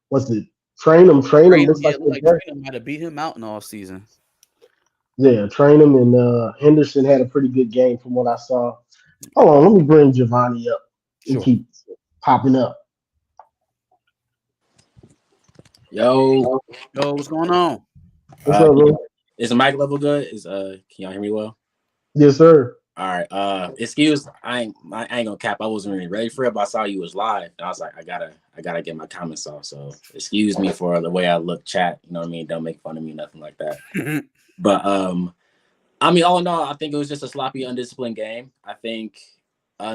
what's it? Train him. Looks like Trainham might have beat him out in all season. Yeah, train him, and Henderson had a pretty good game from what I saw. Hold on, let me bring Giovanni up. He keeps popping up. Yo, what's going on? What's up, bro? Is the mic level good? Can y'all hear me well? Yes, sir. All right. Excuse, I ain't gonna cap. I wasn't really ready for it, but I saw you was live, and I was like, I gotta get my comments off. So excuse me for the way I look, chat. You know what I mean? Don't make fun of me, nothing like that. But I mean, all in all, I think it was just a sloppy, undisciplined game. I think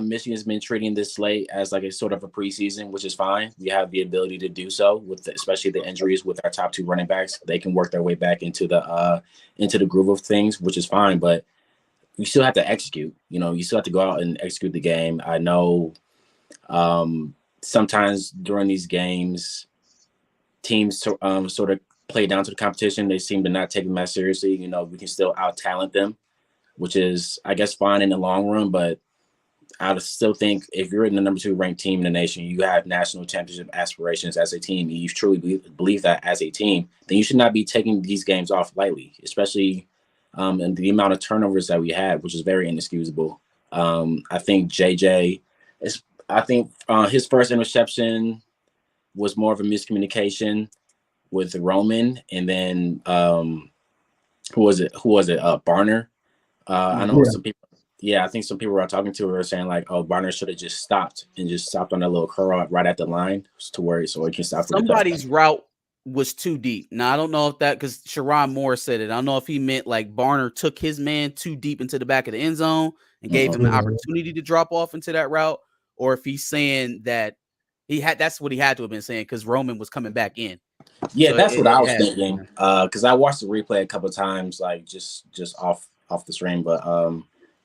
Michigan's been treating this slate as like a sort of a preseason, which is fine. We have the ability to do so especially the injuries with our top two running backs. They can work their way back into the groove of things, which is fine. But you still have to execute. You still have to go out and execute the game. I know sometimes during these games, teams sort of play down to the competition. They seem to not take them that seriously. We can still out-talent them, which is, I guess, fine in the long run. But I still think if you're in the number 2 ranked team in the nation, you have national championship aspirations as a team, and you truly believe that as a team, then you should not be taking these games off lightly, especially and the amount of turnovers that we had, which is very inexcusable. I think JJ his first interception was more of a miscommunication. with Roman, and then who was it? Barner. I know some people. Yeah, I think some people were talking to her saying like, "Oh, Barner should have just stopped on that little curl right at the line to where so he can stop." Somebody's route was too deep. Now I don't know if that because Sharon Moore said it. I don't know if he meant like Barner took his man too deep into the back of the end zone and gave him an opportunity to drop off into that route, or if he's saying that that's what he had to have been saying because Roman was coming back in. Yeah, so that's what I was thinking. Because I watched the replay a couple of times, like just off the stream, but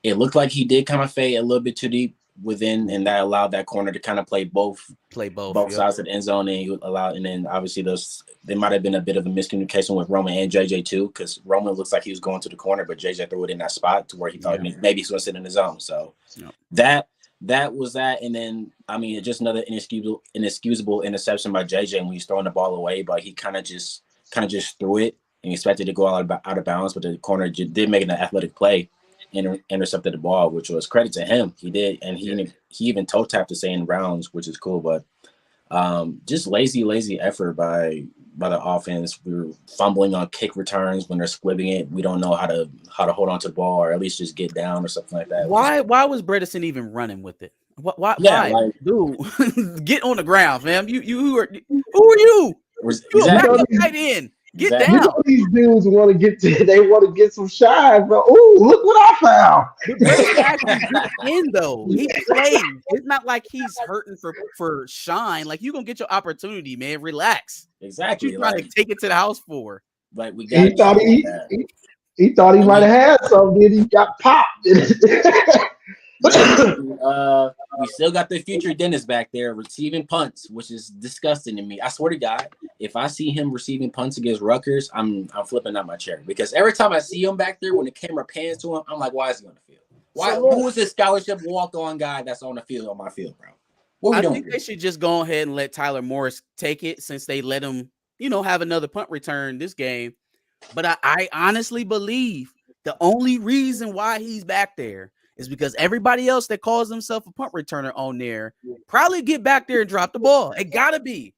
it looked like he did kind of fade a little bit too deep within, and that allowed that corner to kind of play both sides of the end zone, and then obviously there might have been a bit of a miscommunication with Roman and JJ too, because Roman looks like he was going to the corner, but JJ threw it in that spot to where he thought maybe he's going to sit in the zone. So that was that, and then I mean just another inexcusable interception by JJ when he's throwing the ball away, but he kind of just threw it and expected to go out of bounds, but the corner did make an athletic play and intercepted the ball, which was credit to him. He did, and he even toe tapped to say in rounds, which is cool. But just lazy effort by the offense. We were fumbling on kick returns when they're squibbing it. We don't know how to hold on to the ball or at least just get down or something like that. Why was Bredesen even running with it? Why? Like, dude, get on the ground, fam. Who are you? Exactly. Right in. Get Exactly. down. You know these dudes want to get some shine, bro. Ooh, look what I found. Bredesen actually gets in though. He plays. It's not like he's hurting for shine. Like you gonna get your opportunity, man. Relax. Exactly. What you trying to take it to the house for? Like we got. He thought he might have had something. Then he got popped. We still got the future Dennis back there receiving punts, which is disgusting to me. I swear to God, if I see him receiving punts against Rutgers, I'm flipping out my chair because every time I see him back there, when the camera pans to him, I'm like, why is he on the field? Who is this scholarship walk-on guy that's on the field on my field, bro? What we doing? I think they should just go ahead and let Tyler Morris take it since they let him, have another punt return this game. But I honestly believe the only reason why he's back there is because everybody else that calls himself a punt returner on there probably get back there and drop the ball. It gotta be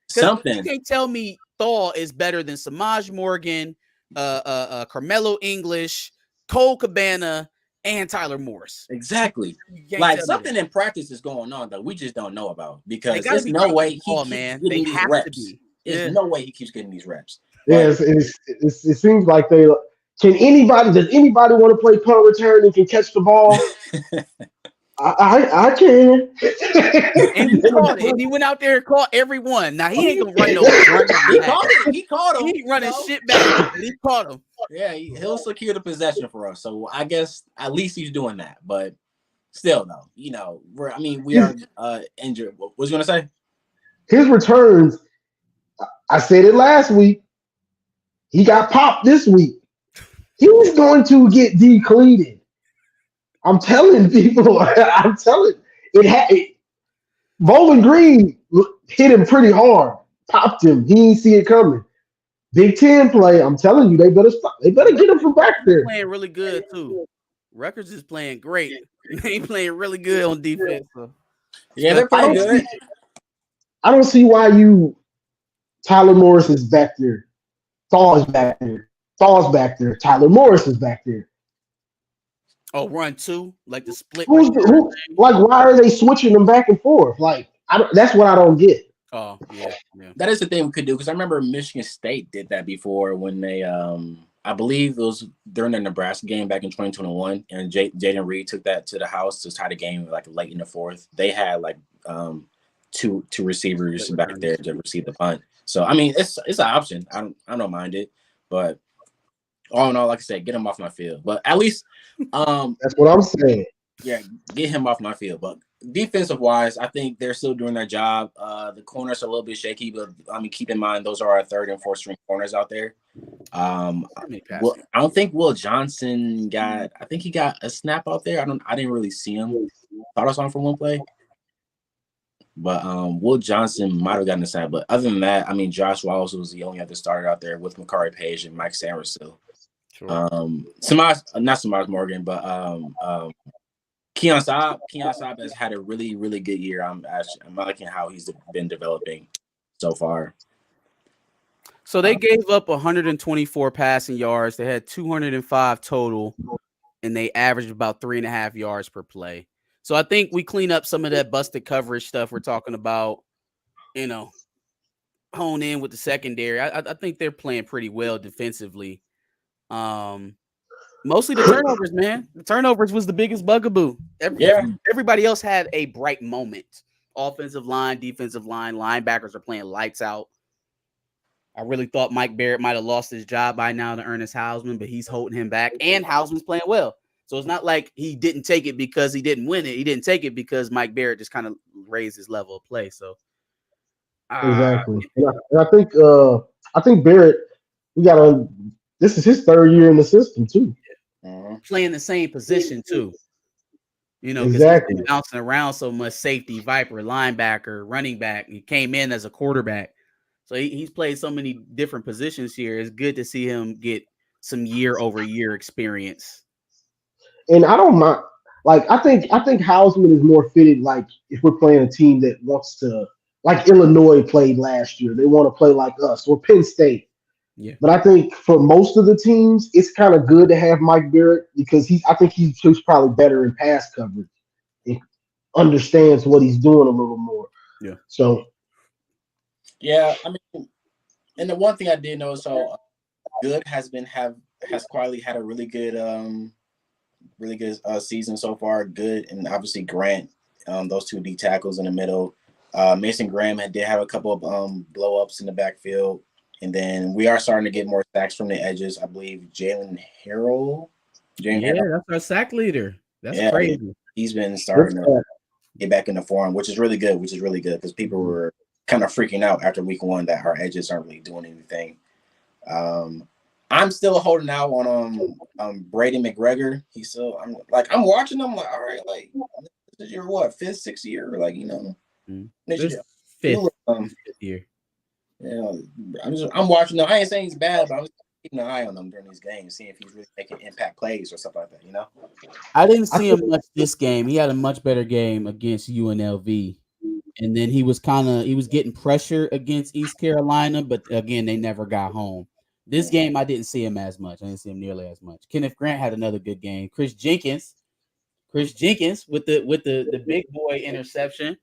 something. You can't tell me Thaw is better than Samaj Morgan, Carmelo English, Cole Cabana, and Tyler Morris. Exactly. Like something in practice is going on that we just don't know about because there's no way he keeps getting these reps. There's no way he keeps getting these reps. Yes, it seems like they. Does anybody want to play punt return and can catch the ball? I can. And he caught it. And he went out there and caught everyone. Now he ain't gonna run no run. He caught him. He ain't running shit back. He caught him. Yeah, he'll secure the possession for us. So I guess at least he's doing that. But still, though, we are injured. What was you gonna say? His returns. I said it last week. He got popped this week. He's going to get decleated. I'm telling people. I'm telling it. Bowling Green hit him pretty hard, popped him. He didn't see it coming. Big Ten play. I'm telling you, they better stop. They better get him from back there. Playing really good too. Rutgers is playing great. They playing really good on defense. So. Yeah, they're playing good. I don't see why Tyler Morris is back there. Thaw's back there. Tyler Morris is back there. Oh, run two, like the split. Why are they switching them back and forth? Like, that's what I don't get. Oh, yeah. That is the thing we could do because I remember Michigan State did that before when they, I believe it was during the Nebraska game back in 2021, and Jaden Reed took that to the house to tie the game like late in the fourth. They had like two receivers back there to receive the punt. So I mean, it's an option. I don't mind it, but all in all, like I said, get him off my field. But at least that's what I'm saying. Yeah, get him off my field. But defensive wise, I think they're still doing their job. The corners are a little bit shaky, but I mean, keep in mind those are our third and fourth string corners out there. I don't think Will Johnson got. I think he got a snap out there. I didn't really see him. Thought I saw him for one play. But Will Johnson might have gotten a snap. But other than that, I mean, Josh Wallace was the only other starter out there with Makari Page and Mike Sanders still. Sure. Not Samaj Morgan, but Keon Saab has had a really, really good year. I'm liking how he's been developing so far. So they gave up 124 passing yards. They had 205 total, and they averaged about 3.5 yards per play. So I think we clean up some of that busted coverage stuff we're talking about. You know, hone in with the secondary. I think they're playing pretty well defensively. Mostly the turnovers, man. The turnovers was the biggest bugaboo. Everybody else had a bright moment. Offensive line, defensive line, linebackers are playing lights out. I really thought Mike Barrett might have lost his job by now to Ernest Hausman, but he's holding him back, and Hausman's playing well. So it's not like he didn't take it because he didn't win it. He didn't take it because Mike Barrett just kind of raised his level of play. So Exactly. And I think Barrett, this is his third year in the system too. playing the same position too. You know, because Exactly. he's been bouncing around so much, safety, viper, linebacker, running back. He came in as a quarterback. So he's played so many different positions here. It's good to see him get some year-over-year experience. And I don't mind. Like I think Hausman is more fitted. Like if we're playing a team that wants to, like Illinois played last year, they want to play like us or Penn State. Yeah. But I think for most of the teams, it's kind of good to have Mike Barrett because I think he's probably better in pass coverage. He understands what he's doing a little more. Yeah. So. Yeah, I mean, and the one thing I did know, so Good has quietly had a really good season so far. Good, and obviously Grant, those two D tackles in the middle. Mason Graham did have a couple of blow ups in the backfield, and then we are starting to get more sacks from the edges. I believe Jalen Harrell. That's our sack leader. That's crazy. He's been starting to get back into form, which is really good. Because people were kind of freaking out after week one that our edges aren't really doing anything. I'm still holding out on Brady McGregor. I'm watching him like, all right, like this is your fifth, sixth year, like fifth year. Yeah, I'm watching him. I ain't saying he's bad, but I'm just keeping an eye on him during these games, seeing if he's really making impact plays or stuff like that. I didn't see him much this game. He had a much better game against UNLV. And then he was getting pressure against East Carolina, but again, they never got home. This game, I didn't see him as much. I didn't see him nearly as much. Kenneth Grant had another good game. Chris Jenkins with the big boy interception.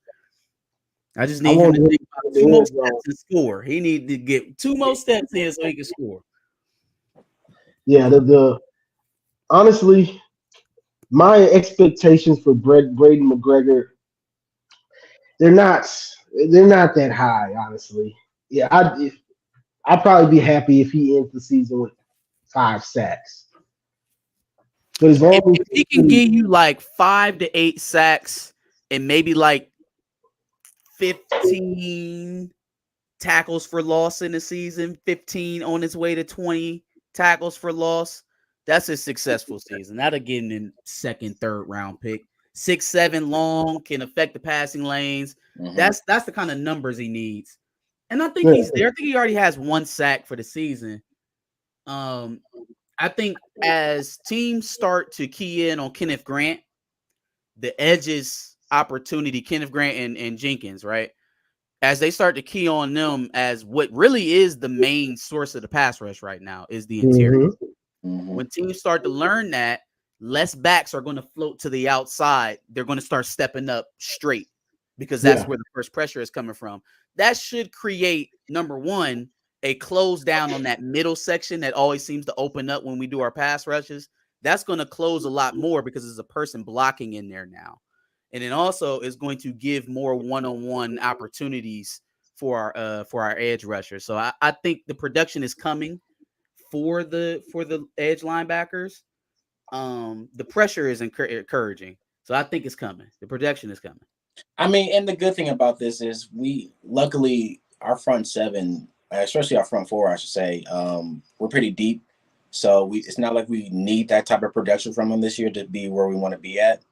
I just need him to take 2 more steps and score. He needed to get 2 more steps in so he can score. Yeah, honestly, my expectations for Brady McGregor, they're not that high, honestly. Yeah, I'd probably be happy if he ends the season with 5 sacks. But as long as he can give you like 5 to 8 sacks and maybe like 15 tackles for loss in the season, 15 on its way to 20 tackles for loss, that's a successful season. That'll get in second, third round pick. 6'7" long, can affect the passing lanes. That's the kind of numbers he needs. And I think he's there. I think he already has 1 sack for the season. I think as teams start to key in on Kenneth Grant, the edges opportunity, Kenneth Grant and Jenkins, right? As they start to key on them as what really is the main source of the pass rush right now is the interior. When teams start to learn that, less backs are going to float to the outside. They're going to start stepping up straight because that's where the first pressure is coming from. That should create, number one, a close down on that middle section that always seems to open up when we do our pass rushes. That's going to close a lot more because there's a person blocking in there now. And then also is going to give more one-on-one opportunities for our edge rushers. So I think the production is coming for the edge linebackers. The pressure is encouraging. So I think it's coming. The production is coming. I mean, and the good thing about this is luckily our front seven, especially our front four, I should say, we're pretty deep. So it's not like we need that type of production from them this year to be where we want to be at.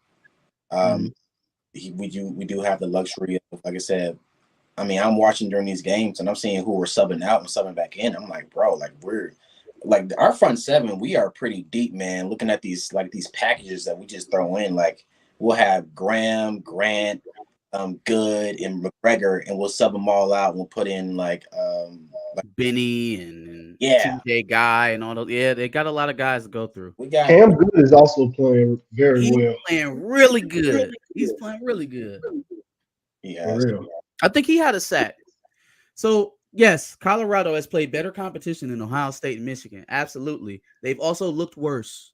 We do have the luxury of, like I said, I mean, I'm watching during these games and I'm seeing who we're subbing out and subbing back in. I'm like, bro, like we're like our front seven, we are pretty deep, man. Looking at these packages that we just throw in, like we'll have Graham, Grant, Good and McGregor, and we'll sub them all out. We'll put in like Benny and yeah, TJ Guy and all those. Yeah, they got a lot of guys to go through. we got Cam Good is also playing very He's well. playing really good. He's playing really good. yeah, For real. I think he had a sack. So, yes, Colorado has played better competition than Ohio State and Michigan. Absolutely. They've also looked worse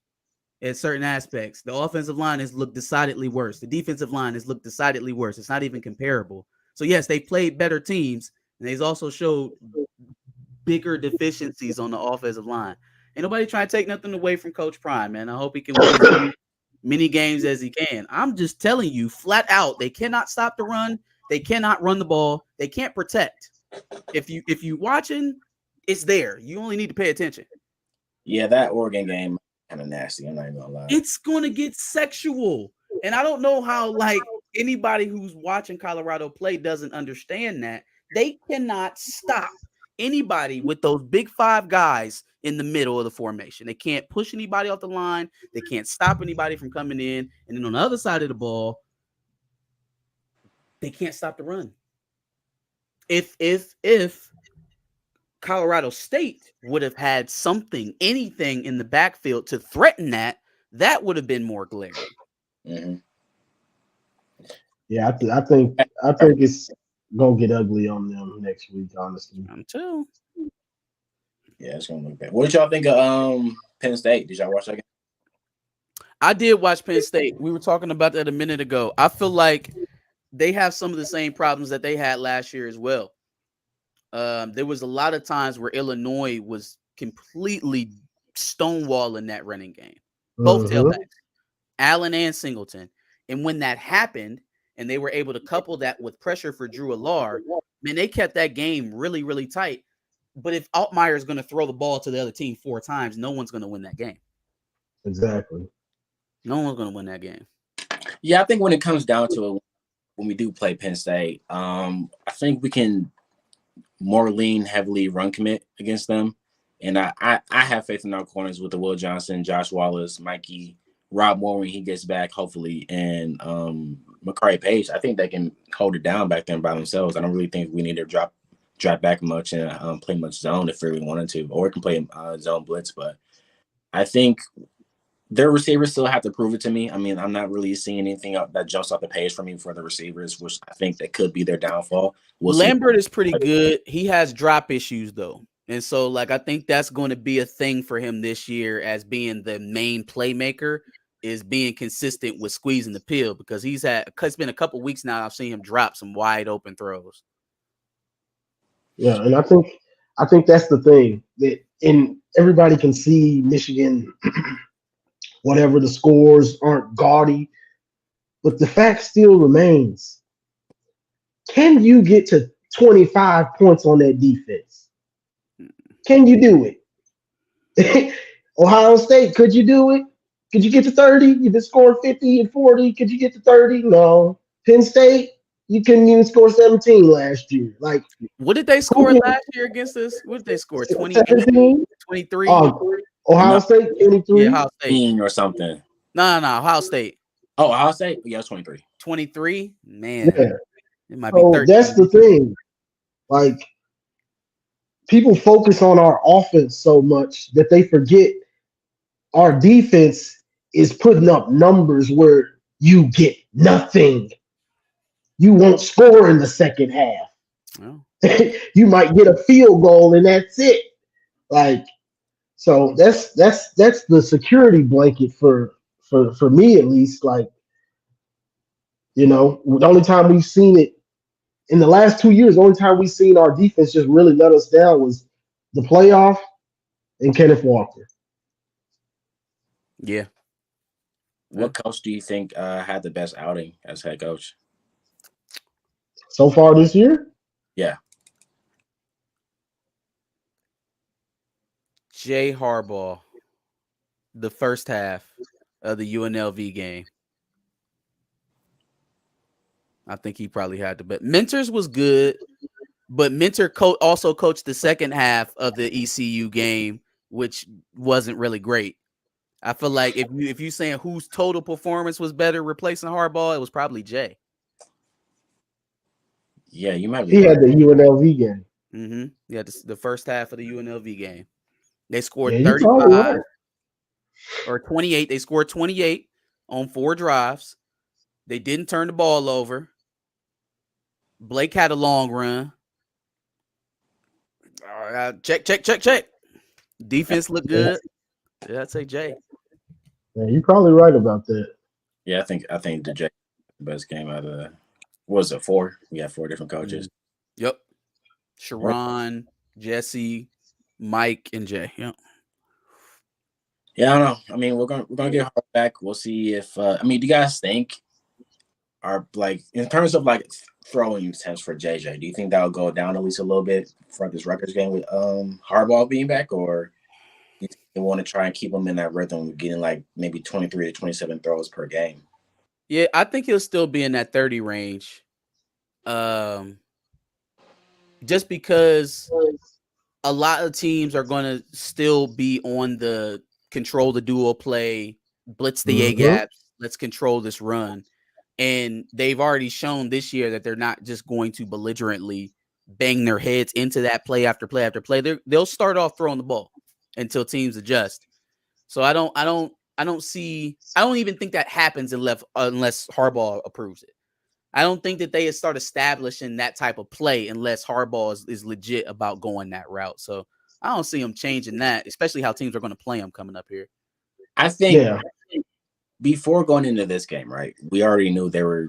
at certain aspects. The offensive line has looked decidedly worse. The defensive line has looked decidedly worse. It's not even comparable. So, yes, they played better teams, and they've also showed bigger deficiencies on the offensive line. Ain't nobody trying to take nothing away from Coach Prime, man. I hope he can win as many games as he can. I'm just telling you, flat out, they cannot stop the run. They cannot run the ball. They can't protect. If you watching, it's there. You only need to pay attention. yeah. That Oregon game kind of nasty. I'm not even gonna lie. It's gonna get sexual, and I don't know how like anybody who's watching Colorado play doesn't understand that they cannot stop anybody with those big five guys in the middle of the formation. They can't push anybody off the line. They can't stop anybody from coming in. And then on the other side of the ball, they can't stop the run. If Colorado State would have had something, anything in the backfield to threaten that, that would have been more glaring. Mm-hmm. Yeah, I think it's gonna get ugly on them next week. Honestly, I'm too. Yeah, it's gonna look bad. What did y'all think of Penn State? Did y'all watch that game? I did watch Penn State. We were talking about that a minute ago. I feel like they have some of the same problems that they had last year as well. There was a lot of times where Illinois was completely stonewalling that running game. Both tailbacks, Allen and Singleton. And when that happened, and they were able to couple that with pressure for Drew Allar, man, they kept that game really, really tight. But if Altmaier is going to throw the ball to the other team 4 times, no one's going to win that game. Exactly. No one's going to win that game. Yeah, I think when it comes down to it, when we do play Penn State, I think we can more lean heavily run commit against them. And I have faith in our corners with the Will Johnson, Josh Wallace, Mikey, Rob Moore when he gets back, hopefully, and McCarty Page. I think they can hold it down back there by themselves. I don't really think we need to drop back much and play much zone if we really wanted to, or we can play zone blitz. But I think their receivers still have to prove it to me. I mean, I'm not really seeing anything that jumps off the page for me for the receivers, which I think that could be their downfall. Lambert is pretty good. He has drop issues though. And so like I think that's going to be a thing for him this year as being the main playmaker is being consistent with squeezing the pill because it's been a couple weeks now I've seen him drop some wide open throws. Yeah, and I think that's the thing that everybody can see Michigan whatever the scores aren't gaudy, but the fact still remains. Can you get to 25 points on that defense? Can you do it? Ohio State, could you do it? Could you get to 30? You've been scoring 50 and 40. Could you get to 30? No. Penn State, you couldn't even score 17 last year. Like, what did they score last year against us? What did they score? 28, 23? Ohio State, 23? Yeah, Ohio State. Or something. No, Ohio State. Oh, Ohio State? Yeah, it's 23. 23? Man. Yeah. It might be 13. That's the thing. Like, people focus on our offense so much that they forget our defense is putting up numbers where you get nothing. You won't score in the second half. Oh. You might get a field goal and that's it. Like, so that's the security blanket for me at least. Like, you know, the only time we've seen it in the last 2 years, the only time we've seen our defense just really let us down was the playoff and Kenneth Walker. Yeah. What coach do you think had the best outing as head coach? So far this year? Yeah. Jay Harbaugh, the first half of the UNLV game. I think he probably had the best. Mentors was good, but Mentor also coached the second half of the ECU game, which wasn't really great. I feel like if you saying whose total performance was better replacing Harbaugh, it was probably Jay. Yeah, you might be He had right. the UNLV game. Mm-hmm. Yeah, the first half of the UNLV game. They Yeah, scored you probably 35 right. or 28. They scored 28 on 4 drives. They didn't turn the ball over. Blake had a long run. Check. Defense looked Yeah, good. Yeah, I'd say Jay. you're probably right about that. Yeah, I think the J best game out of what was it 4? We had 4 different coaches. Yep. Sharon, Jesse, Mike, and Jay. Yep. Yeah, I don't know. I mean, we're gonna get Hart back. We'll see if I mean, do you guys think are like in terms of like throwing attempts for JJ? Do you think that'll go down at least a little bit for this Rutgers game with Harbaugh being back, or do you think they want to try and keep him in that rhythm, getting like maybe 23 to 27 throws per game? Yeah, I think he'll still be in that 30 range. Just because a lot of teams are going to still be on the control the dual play, blitz the A Mm-hmm. gaps, let's control this run. And they've already shown this year that they're not just going to belligerently bang their heads into that play after play after play. They'll start off throwing the ball until teams adjust. So I don't even think that happens unless Harbaugh approves it. I don't think that they start establishing that type of play unless Harbaugh is legit about going that route. So I don't see them changing that, especially how teams are going to play them coming up here. I think Yeah, before going into this game, right, we already knew they were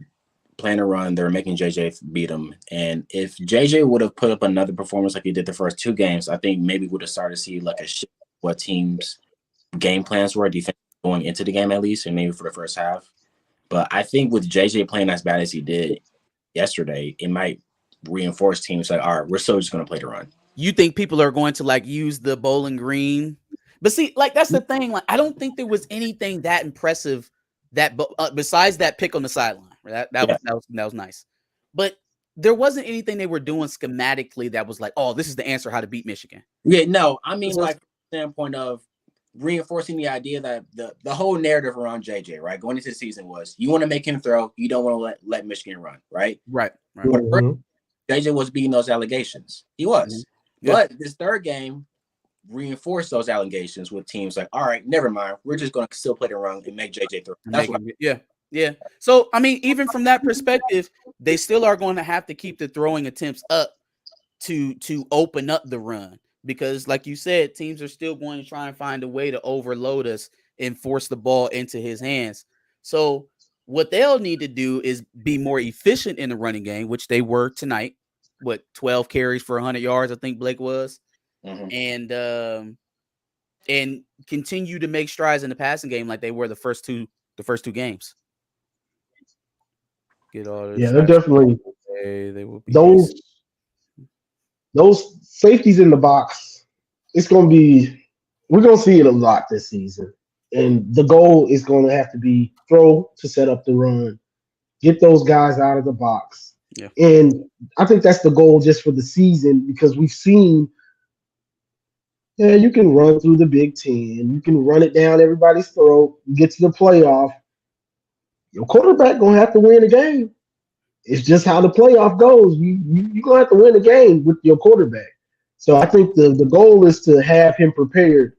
playing a run. They were making JJ beat them. And if JJ would have put up another performance like he did the first 2 games, I think maybe we would have started to see like a shift what teams' game plans were defense going into the game at least, and maybe for the first half. But I think with JJ playing as bad as he did yesterday, it might reinforce teams like, all right, we're still just going to play the run. You think people are going to like use the Bowling Green? But see, like that's the thing. Like I don't think there was anything that impressive that besides that pick on the sideline. That Yeah. was nice. But there wasn't anything they were doing schematically that was like, oh, this is the answer how to beat Michigan. Yeah, no, I mean, So- like, from the standpoint of reinforcing the idea that the whole narrative around JJ, right, going into the season was you want to make him throw, you don't want to let Michigan run, right? Right. For the first, Mhm. JJ was beating those allegations. He was. Mhm. Yeah. But this third game reinforced those allegations with teams like, all right, never mind. We're just going to still play the run and make JJ throw. That's what Yeah. So I mean, even from that perspective, they still are going to have to keep the throwing attempts up to open up the run because, like you said, teams are still going to try and find a way to overload us and force the ball into his hands. So what they'll need to do is be more efficient in the running game, which they were tonight. What 12 carries for 100 yards, I think Blake was, and continue to make strides in the passing game like they were the first two games. Get all this. Yeah, they're definitely They will be those safeties in the box. It's gonna be we're gonna see it a lot this season, and the goal is going to have to be throw to set up the run, get those guys out of the box, Yeah. and I think that's the goal just for the season because we've seen. Yeah, you can run through the Big Ten. You can run it down everybody's throat. You get to the playoff. Your quarterback gonna have to win a game. It's just how the playoff goes. You gonna have to win a game with your quarterback. So I think the goal is to have him prepared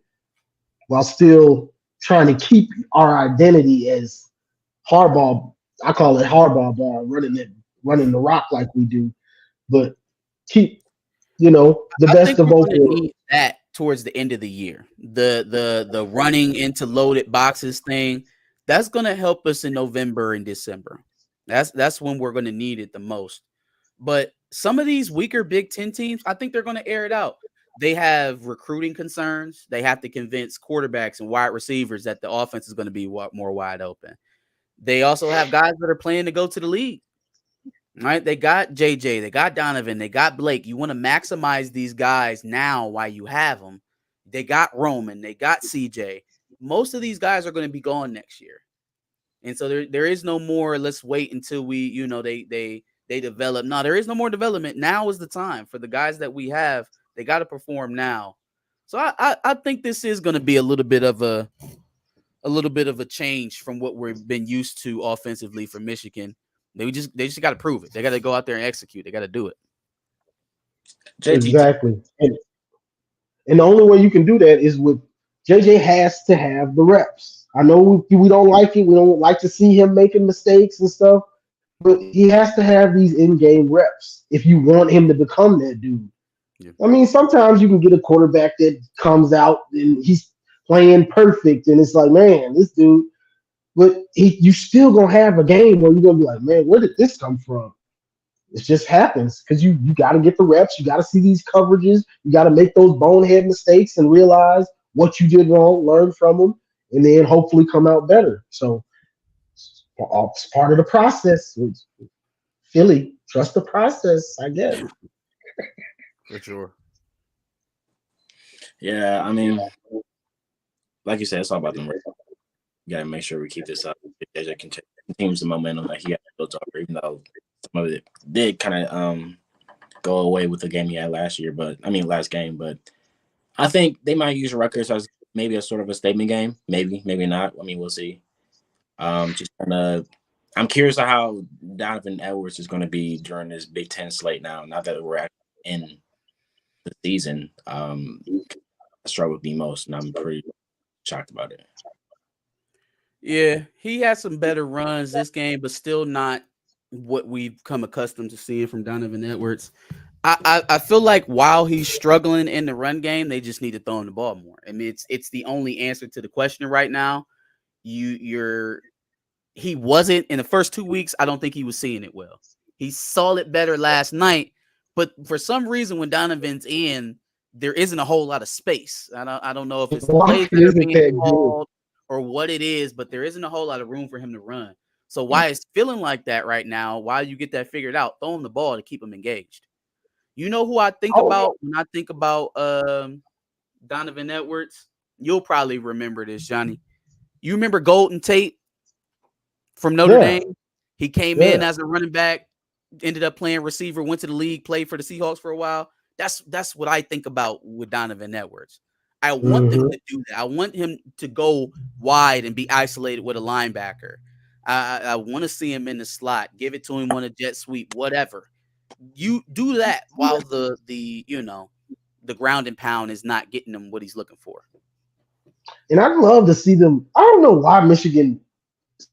while still trying to keep our identity as hardball. I call it hardball ball, running the rock like we do, but keep the I best think of we're both going to worlds. need that towards the end of the year. The running into loaded boxes thing that's going to help us in November and December. That's when we're going to need it the most. But some of these weaker Big Ten teams, I think they're going to air it out. They have recruiting concerns. They have to convince quarterbacks and wide receivers that the offense is going to be more wide open. They also have guys that are planning to go to the league. Right? They got JJ, they got Donovan, they got Blake. You want to maximize these guys now while you have them. They got Roman, they got CJ. Most of these guys are going to be gone next year. And so there is no more let's wait until they develop. No, there is no more development. Now is the time for the guys that we have. They got to perform now. So I think this is going to be a little bit of a change from what we've been used to offensively for Michigan. They just got to prove it. They got to go out there and execute. They got to do it. Exactly. And the only way you can do that is with JJ has to have the reps. I know we don't like it. We don't like to see him making mistakes and stuff, but he has to have these in-game reps if you want him to become that dude. Yeah. I mean, sometimes you can get a quarterback that comes out and he's playing perfect, and it's like, man, this dude. But you still gonna have a game where you're gonna be like, man, where did this come from? It just happens because you got to get the reps. You got to see these coverages. You got to make those bonehead mistakes and realize what you did wrong, learn from them, and then hopefully come out better. So it's part of the process. Philly, trust the process, I guess. For sure. Yeah, I mean, like you said, it's all about them. You got to make sure we keep this up. JJ continues the momentum that he had built up, even though some of it did kind of go away with the game he had last game. But I think they might use Rutgers as maybe a sort of a statement game. Maybe not. I mean, we'll see. I'm curious of how Donovan Edwards is going to be during this Big Ten slate now that we're actually in the season. I struggle with the most, and I'm pretty shocked about it. Yeah, he had some better runs this game, but still not what we've come accustomed to seeing from Donovan Edwards. I feel like while he's struggling in the run game, they just need to throw him the ball more. I mean, it's the only answer to the question right now. He wasn't in the first 2 weeks. I don't think he was seeing it well. He saw it better last night, but for some reason, when Donovan's in, there isn't a whole lot of space. I don't know if it's the plays that are being called or what it is, but there isn't a whole lot of room for him to run. So why it's feeling like that right now, while you get that figured out, throw him the ball to keep him engaged. You know who I think about when I think about Donovan Edwards? You'll probably remember this, Johnny. You remember Golden Tate from Notre Dame? He came in as a running back, ended up playing receiver, went to the league, played for the Seahawks for a while. That's what I think about with Donovan Edwards. I want them to do that. I want him to go wide and be isolated with a linebacker. I want to see him in the slot. Give it to him on a jet sweep, whatever. You do that while the ground and pound is not getting him what he's looking for. And I'd love to see them. I don't know why Michigan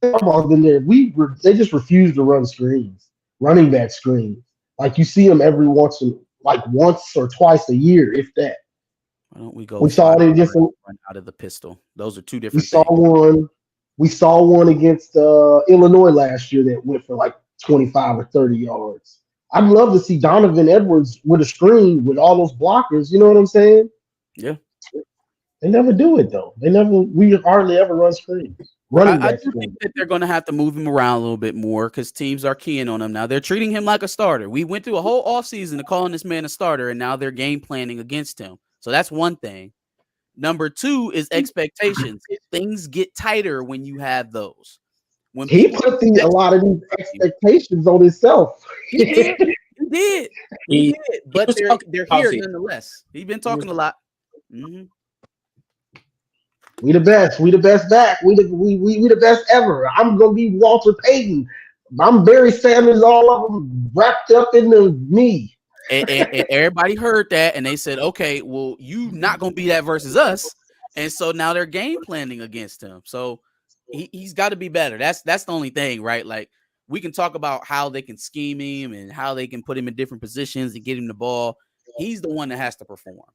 football's been there. They just refuse to run screens, running back screens. Like you see them every once or twice a year, if that. Why don't we go? We saw it just run out of the pistol. Those are two different. We saw one against Illinois last year that went for like 25 or 30 yards. I'd love to see Donovan Edwards with a screen with all those blockers. You know what I'm saying? Yeah. They never do it though. We hardly ever run screens. I do think that they're going to have to move him around a little bit more because teams are keying on him now. They're treating him like a starter. We went through a whole offseason to calling this man a starter, and now they're game planning against him. So that's one thing. Number two is expectations. Things get tighter when you have those. When he put a lot of these expectations on himself. He did. But they're here nonetheless. He's been talking a lot. Mm-hmm. We the best. We the best back. We the best ever. I'm gonna be Walter Payton. I'm Barry Sanders. All of them wrapped up in me. And everybody heard that, and they said, "Okay, well, you not gonna be that versus us." And so now they're game planning against him. So he's got to be better. That's the only thing, right? Like we can talk about how they can scheme him and how they can put him in different positions and get him the ball. He's the one that has to perform.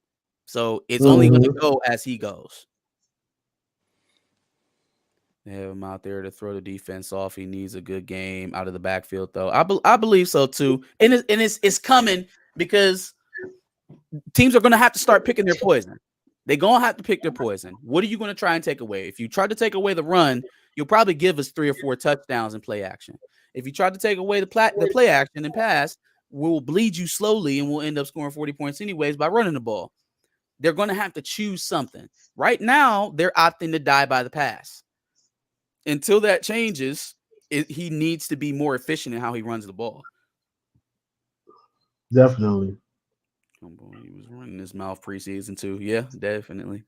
So it's only going to go as he goes. They have him out there to throw the defense off. He needs a good game out of the backfield, though. I believe so too, and it's coming because teams are going to have to start picking their poison. They're going to have to pick their poison. What are you going to try and take away? If you try to take away the run, you'll probably give us 3 or 4 touchdowns in play action. If you try to take away the play action and pass, we'll bleed you slowly and we'll end up scoring 40 points anyways by running the ball. They're going to have to choose something. Right now, they're opting to die by the pass. Until that changes, he needs to be more efficient in how he runs the ball. Definitely. Oh boy, he was running his mouth preseason too. Yeah, definitely.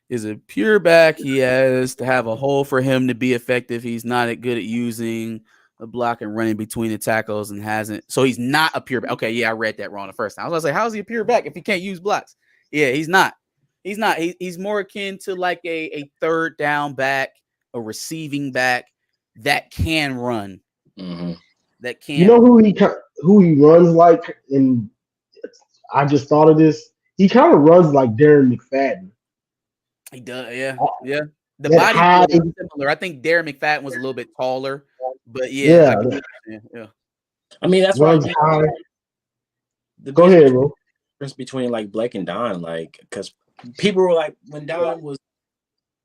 Is a pure back. He has to have a hole for him to be effective. He's not good at using a block and running between the tackles and hasn't. So he's not a pure back. Okay, yeah, I read that wrong the first time. I was like, how is he a pure back if he can't use blocks? Yeah, he's not. He's not. He's more akin to like a third down back, a receiving back that can run. Mm-hmm. That can. You know who he runs like, and I just thought of this. He kind of runs like Darren McFadden. He does. Yeah, yeah. The That body high, is similar. I think Darren McFadden was a little bit taller, but yeah. Yeah. I mean, that's runs why high. the Go ahead, bro. difference between like Blake and Don, like, because people were like, when Don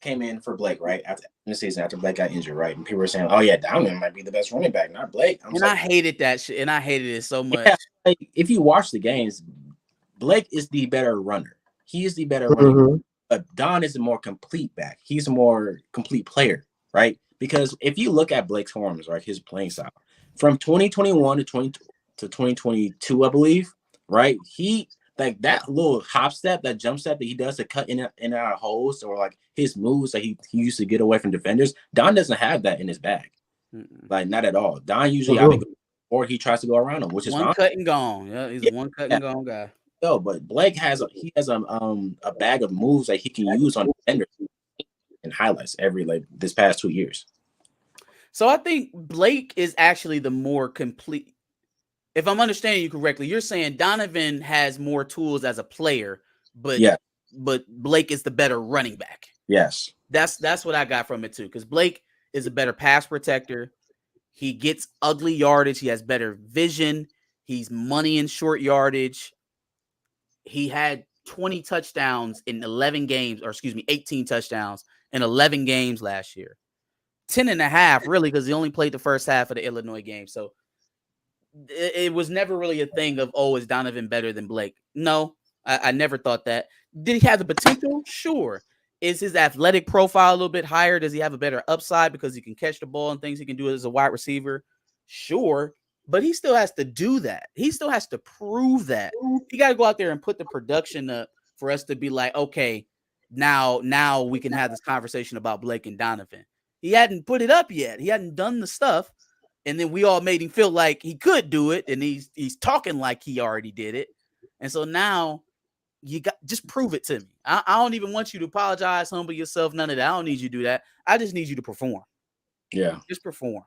came in for Blake, right, after the season after Blake got injured, right, and people were saying, "Oh yeah, Don might be the best running back, not Blake." I hated that shit, and I hated it so much. Yeah, like, if you watch the games, Blake is the better runner. He is the better runner. But Don is a more complete back. He's a more complete player, right? Because if you look at Blake's forms, right, his playing style from 2021 to 2022, I believe, right? He like that little hop step, that jump step that he does to cut in and out of holes, or like his moves that he used to get away from defenders. Don doesn't have that in his bag, like not at all. Don usually or he tries to go around him, which is one cut and gone. Yeah, he's a one cut and gone guy. No, but Blake has a bag of moves that he can use on defenders and highlights this past 2 years. So I think Blake is actually the more complete. If I'm understanding you correctly, you're saying Donovan has more tools as a player, but Blake is the better running back. Yes, that's what I got from it too. Because Blake is a better pass protector. He gets ugly yardage. He has better vision. He's money in short yardage. He had 20 touchdowns in 11 games, 18 touchdowns in 11 games last year. 10 and a half, really, because he only played the first half of the Illinois game. So it was never really a thing of, is Donovan better than Blake? No, I never thought that. Did he have the potential? Sure. Is his athletic profile a little bit higher? Does he have a better upside because he can catch the ball and things he can do as a wide receiver? Sure. But he still has to do that. He still has to prove that. He got to go out there and put the production up for us to be like, okay, now we can have this conversation about Blake and Donovan. He hadn't put it up yet. He hadn't done the stuff. And then we all made him feel like he could do it. And he's talking like he already did it. And so now just prove it to me. I don't even want you to apologize, humble yourself, none of that. I don't need you to do that. I just need you to perform. Yeah. Just perform.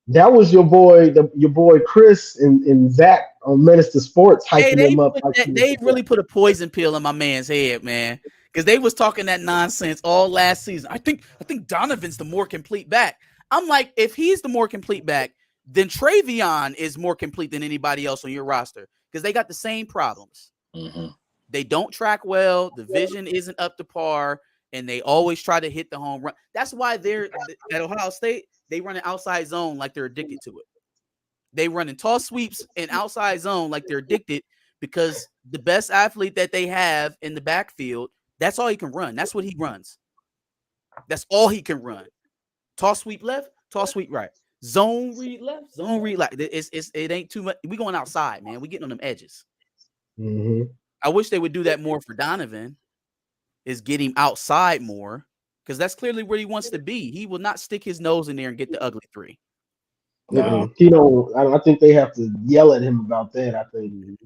That was your boy Chris and Zach on Minister Sports hyping him up. They really put a poison pill in my man's head, man, because they was talking that nonsense all last season. I think Donovan's the more complete back. I'm like, if he's the more complete back, then Travion is more complete than anybody else on your roster because they got the same problems. Mm-hmm. They don't track well. The vision isn't up to par, and they always try to hit the home run. That's why they're at Ohio State. They run an outside zone like they're addicted to it. They run in toss sweeps and outside zone like they're addicted because the best athlete that they have in the backfield, that's all he can run. That's what he runs. That's all he can run. Toss sweep left, toss sweep right. Zone read left, zone read right. It ain't too much. We going outside, man. We getting on them edges. Mm-hmm. I wish they would do that more for Donovan, is get him outside more. Because that's clearly where he wants to be. He will not stick his nose in there and get the ugly three. No. I think they have to yell at him about that. I think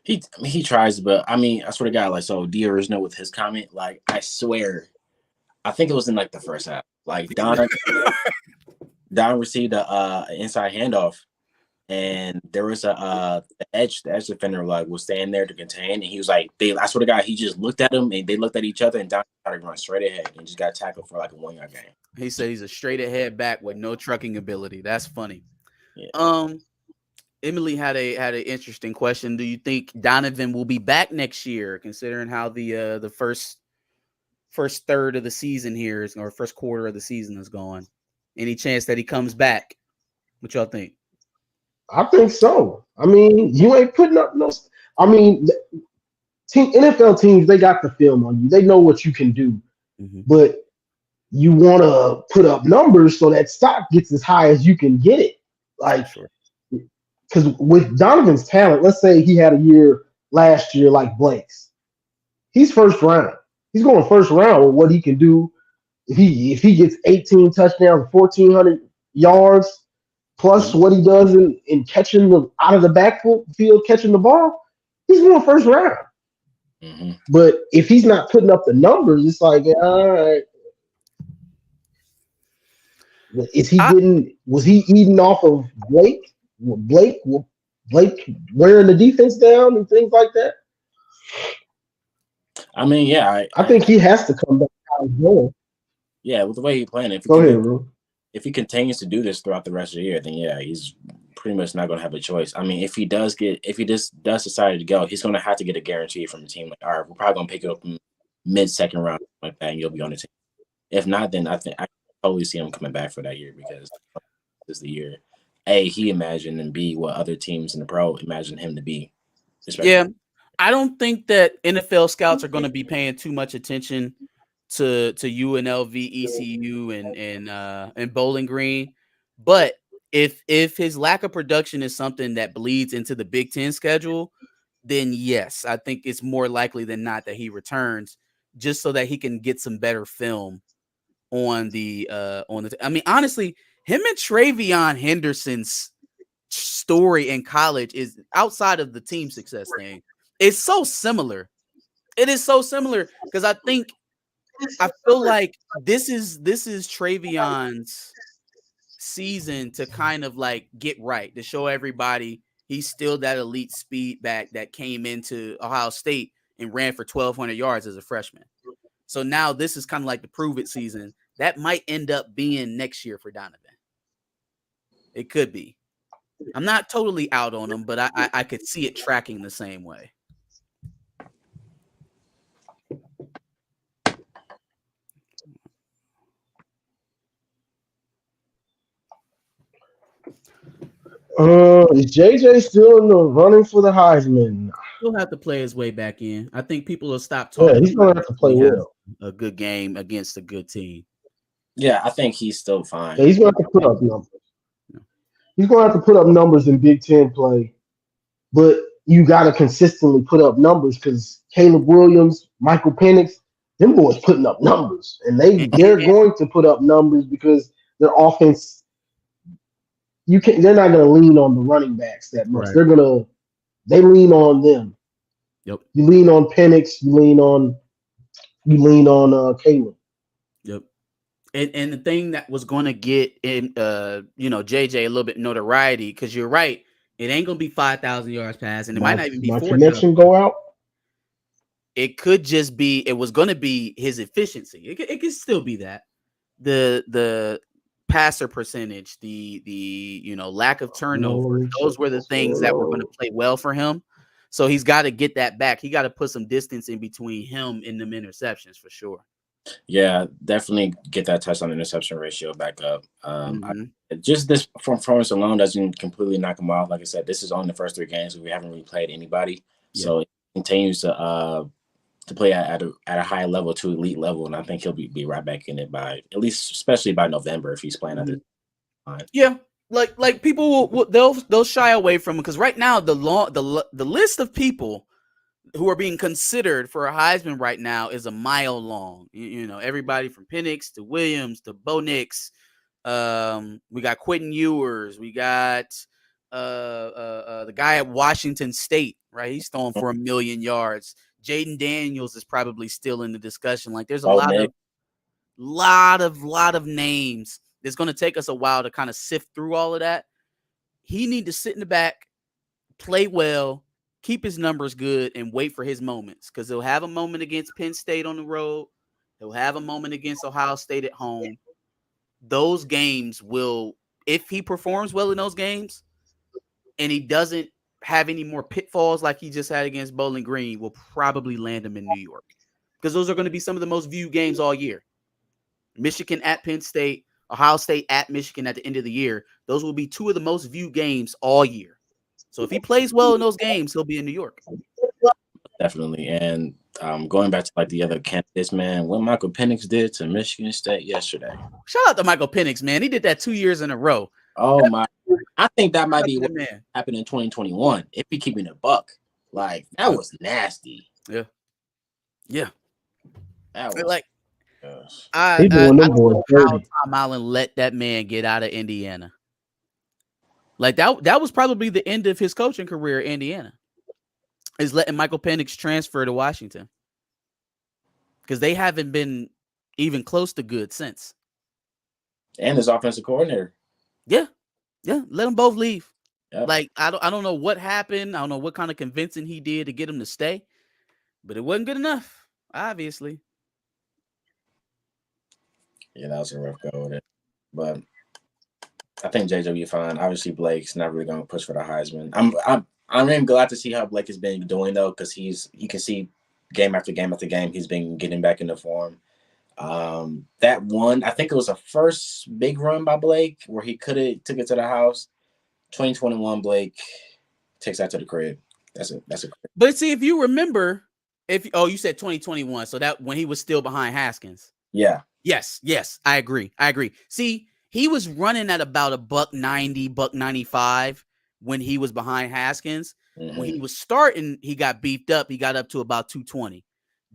he tries, but I mean, I swear to God, like, so D original with his comment, like, I swear, I think it was in like the first half. Like Don received a inside handoff, and there was the edge defender like was standing there to contain, and he was like, I swear to God, he just looked at him and they looked at each other, and Don tried to run straight ahead and just got tackled for like a 1 yard gain. He said he's a straight ahead back with no trucking ability. That's funny. Yeah. Emily had an interesting question. Do you think Donovan will be back next year, considering how the first third of the season here is, or first quarter of the season is going? Any chance that he comes back? What y'all think? I think so. I mean, you ain't putting up no. I mean, NFL teams, they got the film on you. They know what you can do, but you want to put up numbers so that stock gets as high as you can get it. Like, because with Donovan's talent, let's say he had a year last year like Blake's, he's first round. He's going first round with what he can do. If he gets 18 touchdowns, 1,400 yards plus what he does in catching the out of the backfield catching the ball, he's going first round. Mm-hmm. But if he's not putting up the numbers, it's like, all right. Was he eating off of Blake? Blake wearing the defense down and things like that? I mean, yeah, I think he has to come back out of goal. Yeah, with the way he's playing, if he continues to do this throughout the rest of the year, then yeah, he's pretty much not going to have a choice. I mean, if he does decide to go, he's going to have to get a guarantee from the team. Like, all right, we're probably going to pick it up in mid-second round like that, and you'll be on the team. If not, then I think I totally see him coming back for that year because this is the year. A, he imagined, and B, what other teams in the pro imagine him to be. Yeah, I don't think that NFL scouts are going to be paying too much attention to UNLV, ECU, and Bowling Green. But if his lack of production is something that bleeds into the Big Ten schedule, then yes, I think it's more likely than not that he returns just so that he can get some better film on the. I mean, honestly, him and Travion Henderson's story in college is outside of the team success thing. It's so similar. It is so similar because I feel like this is Travion's season to kind of like get right, to show everybody he's still that elite speed back that came into Ohio State and ran for 1,200 yards as a freshman. So now this is kind of like the prove it season. That might end up being next year for Donovan. It could be. I'm not totally out on him, but I could see it tracking the same way. Is JJ still in the running for the Heisman? He'll have to play his way back in. I think people will stop talking. Yeah, he's going to have to play well. A good game against a good team. Yeah, I think he's still fine. Yeah, he's going to have to put up numbers. He's going to have to put up numbers in Big Ten play, but you got to consistently put up numbers because Caleb Williams, Michael Penix, them boys putting up numbers, and they're going to put up numbers because their offense. They're not going to lean on the running backs that much. Right. They lean on them. Yep. You lean on Penix. You lean on Caleb. Yep. And the thing that was going to get in, JJ a little bit notoriety, because you're right, it ain't going to be 5,000 yards pass, and it might not even be 4,000. Connection go out. It could just be. It was going to be his efficiency. It could still be that the passer percentage, the lack of turnover. Those were the things that were going to play well for him. So he's got to get that back. He got to put some distance in between him and them interceptions for sure. Yeah, definitely get that touchdown interception ratio back up. Just this performance alone doesn't completely knock him off. Like I said, this is only the first 3 games we haven't really played anybody. Yeah. So it continues to play at a high level to elite level, and I think he'll be right back in it by at least, especially by November if he's playing at this time. Yeah, like people will they'll shy away from him because right now the list of people who are being considered for a Heisman right now is a mile long. Everybody from Penix to Williams to Bo Nix. We got Quentin Ewers. We got the guy at Washington State, right? He's throwing for 1 million yards. Jaden Daniels is probably still in the discussion. Like there's a lot of names. It's going to take us a while to kind of sift through all of that. He need to sit in the back, play well, keep his numbers good, and wait for his moments because he'll have a moment against Penn State on the road. He'll have a moment against Ohio State at home. Those games will, if he performs well in those games and he doesn't have any more pitfalls like he just had against Bowling Green, will probably land him in New York because those are going to be some of the most viewed games all year. Michigan at Penn State, Ohio State at Michigan at the end of the year. Those will be 2 of the most viewed games all year. So if he plays well in those games, he'll be in New York. Definitely. And going back to like the other candidates, man, what Michael Penix did to Michigan State yesterday. Shout out to Michael Penix, man. He did that 2 years in a row. Oh my! I think that might be what happened in 2021. If he keeping a buck, like that was nasty. Yeah. That was like I doing them don't boys know how dirty. Tom Allen let that man get out of Indiana. Like that was probably the end of his coaching career in Indiana. Is letting Michael Penix transfer to Washington. Because they haven't been even close to good since. And his offensive coordinator. Yeah. Let them both leave. Yep. Like I don't know what happened. I don't know what kind of convincing he did to get him to stay, but it wasn't good enough, obviously. Yeah, that was a rough go with it. But I think JJ will be fine. Obviously, Blake's not really going to push for the Heisman. I'm really glad to see how Blake has been doing though, because you can see game after game after game he's been getting back into form. That one, I think it was the first big run by Blake where he could have took it to the house. 2021, Blake takes that to the crib. That's a crib. But see, if you remember, you said 2021, so that when he was still behind Haskins. Yeah. Yes, I agree. See, he was running at about $190, $195 when he was behind Haskins. Mm-hmm. When he was starting, he got beefed up. He got up to about 220.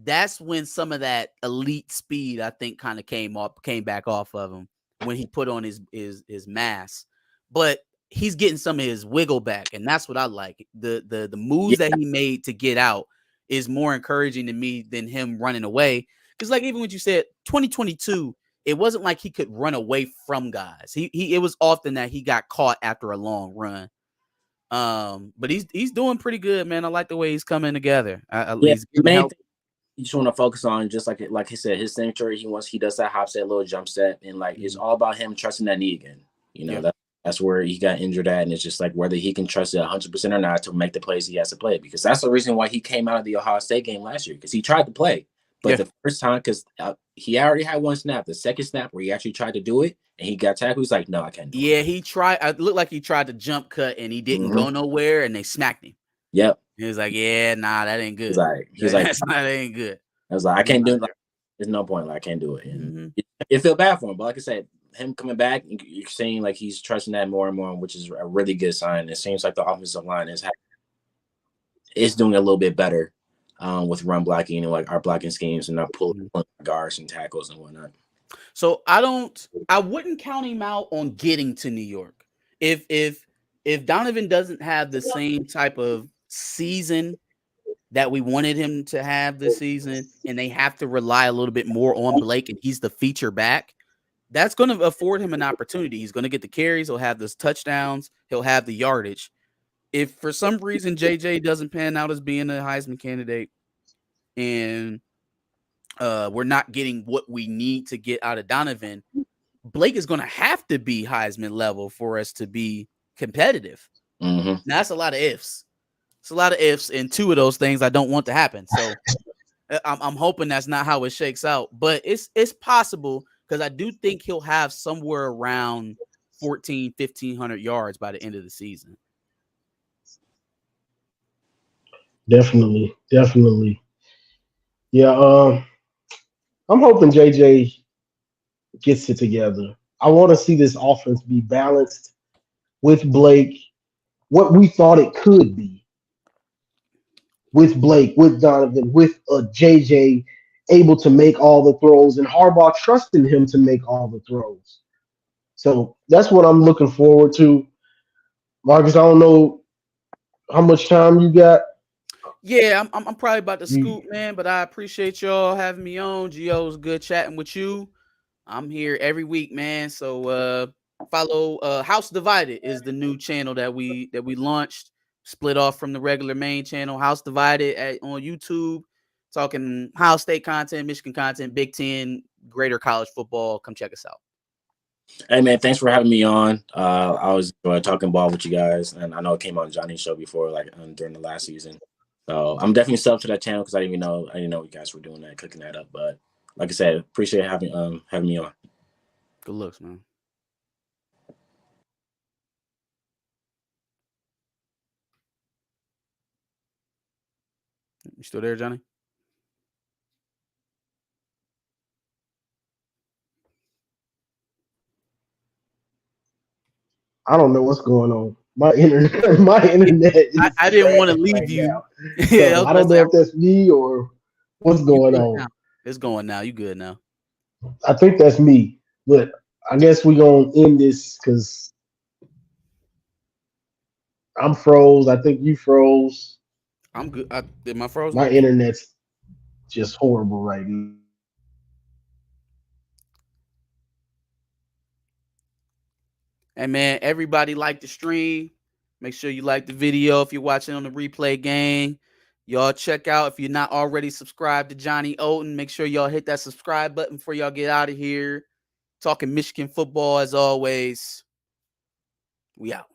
That's when some of that elite speed, I think, kind of came back off of him when he put on his mass. But he's getting some of his wiggle back, and that's what I like. The moves that he made to get out is more encouraging to me than him running away. Because, like, even when you said 2022, it wasn't like he could run away from guys. It was often that he got caught after a long run. But he's doing pretty good, man. I like the way he's coming together. He's main thing you just want to focus on, just like he said, his signature. He does that hop set, little jump set, and like it's all about him trusting that knee again. You know, that's where he got injured at, and it's just like whether he can trust it 100% or not to make the plays he has to play. Because that's the reason why he came out of the Ohio State game last year, because he tried to play. But the first time, because he already had one snap, the second snap where he actually tried to do it and he got tackled, he's like, no, I can't do it. He tried. It looked like he tried to jump cut and he didn't go nowhere and they smacked him. Yep. He was like, yeah, nah, that ain't good. He's like, that ain't good. I was like, I can't do it. Like, there's no point. Like, I can't do it. And you feel bad for him. But like I said, him coming back, you're seeing like he's trusting that more and more, which is a really good sign. It seems like the offensive line is doing a little bit better. With run blocking and like our blocking schemes and not pulling guards and tackles and whatnot. So I wouldn't count him out on getting to New York. If Donovan doesn't have the same type of season that we wanted him to have this season, and they have to rely a little bit more on Blake, and he's the feature back, that's going to afford him an opportunity. He's going to get the carries. He'll have those touchdowns. He'll have the yardage. If for some reason JJ doesn't pan out as being a Heisman candidate and we're not getting what we need to get out of Donovan, Blake is going to have to be Heisman level for us to be competitive. Now, that's a lot of ifs. It's a lot of ifs, and two of those things I don't want to happen. So I'm hoping that's not how it shakes out, but it's possible because I do think he'll have somewhere around 1,500 yards by the end of the season. Definitely. Yeah, I'm hoping JJ gets it together. I want to see this offense be balanced with Blake, what we thought it could be with Blake, with Donovan, with JJ able to make all the throws and Harbaugh trusting him to make all the throws. So that's what I'm looking forward to. Marcus, I don't know how much time you got. Yeah, I'm probably about to scoot, man, but I appreciate y'all having me on. Gio, was good chatting with you. I'm here every week, man. So follow House Divided is the new channel that we launched, split off from the regular main channel. House Divided on YouTube, talking Ohio State content, Michigan content, Big Ten, greater college football. Come check us out. Hey man, thanks for having me on. I was talking ball with you guys, and I know it came on Johnny's show before, like during the last season. So I'm definitely sub to that channel because I didn't know you guys were doing that, cooking that up. But like I said, appreciate having me on. Good looks, man. You still there, Johnny? I don't know what's going on. My internet is I didn't want to leave you. So I don't know if that's me or what's going on. It's going now. You good now? I think that's me. But I guess we gonna end this because I'm froze. I think you froze. I'm good. Am I frozen? My internet's just horrible right now. And man, everybody like the stream. Make sure you like the video if you're watching on the replay gang. Y'all check out if you're not already subscribed to Johnny Oaten. Make sure y'all hit that subscribe button before y'all get out of here. Talking Michigan football as always. We out.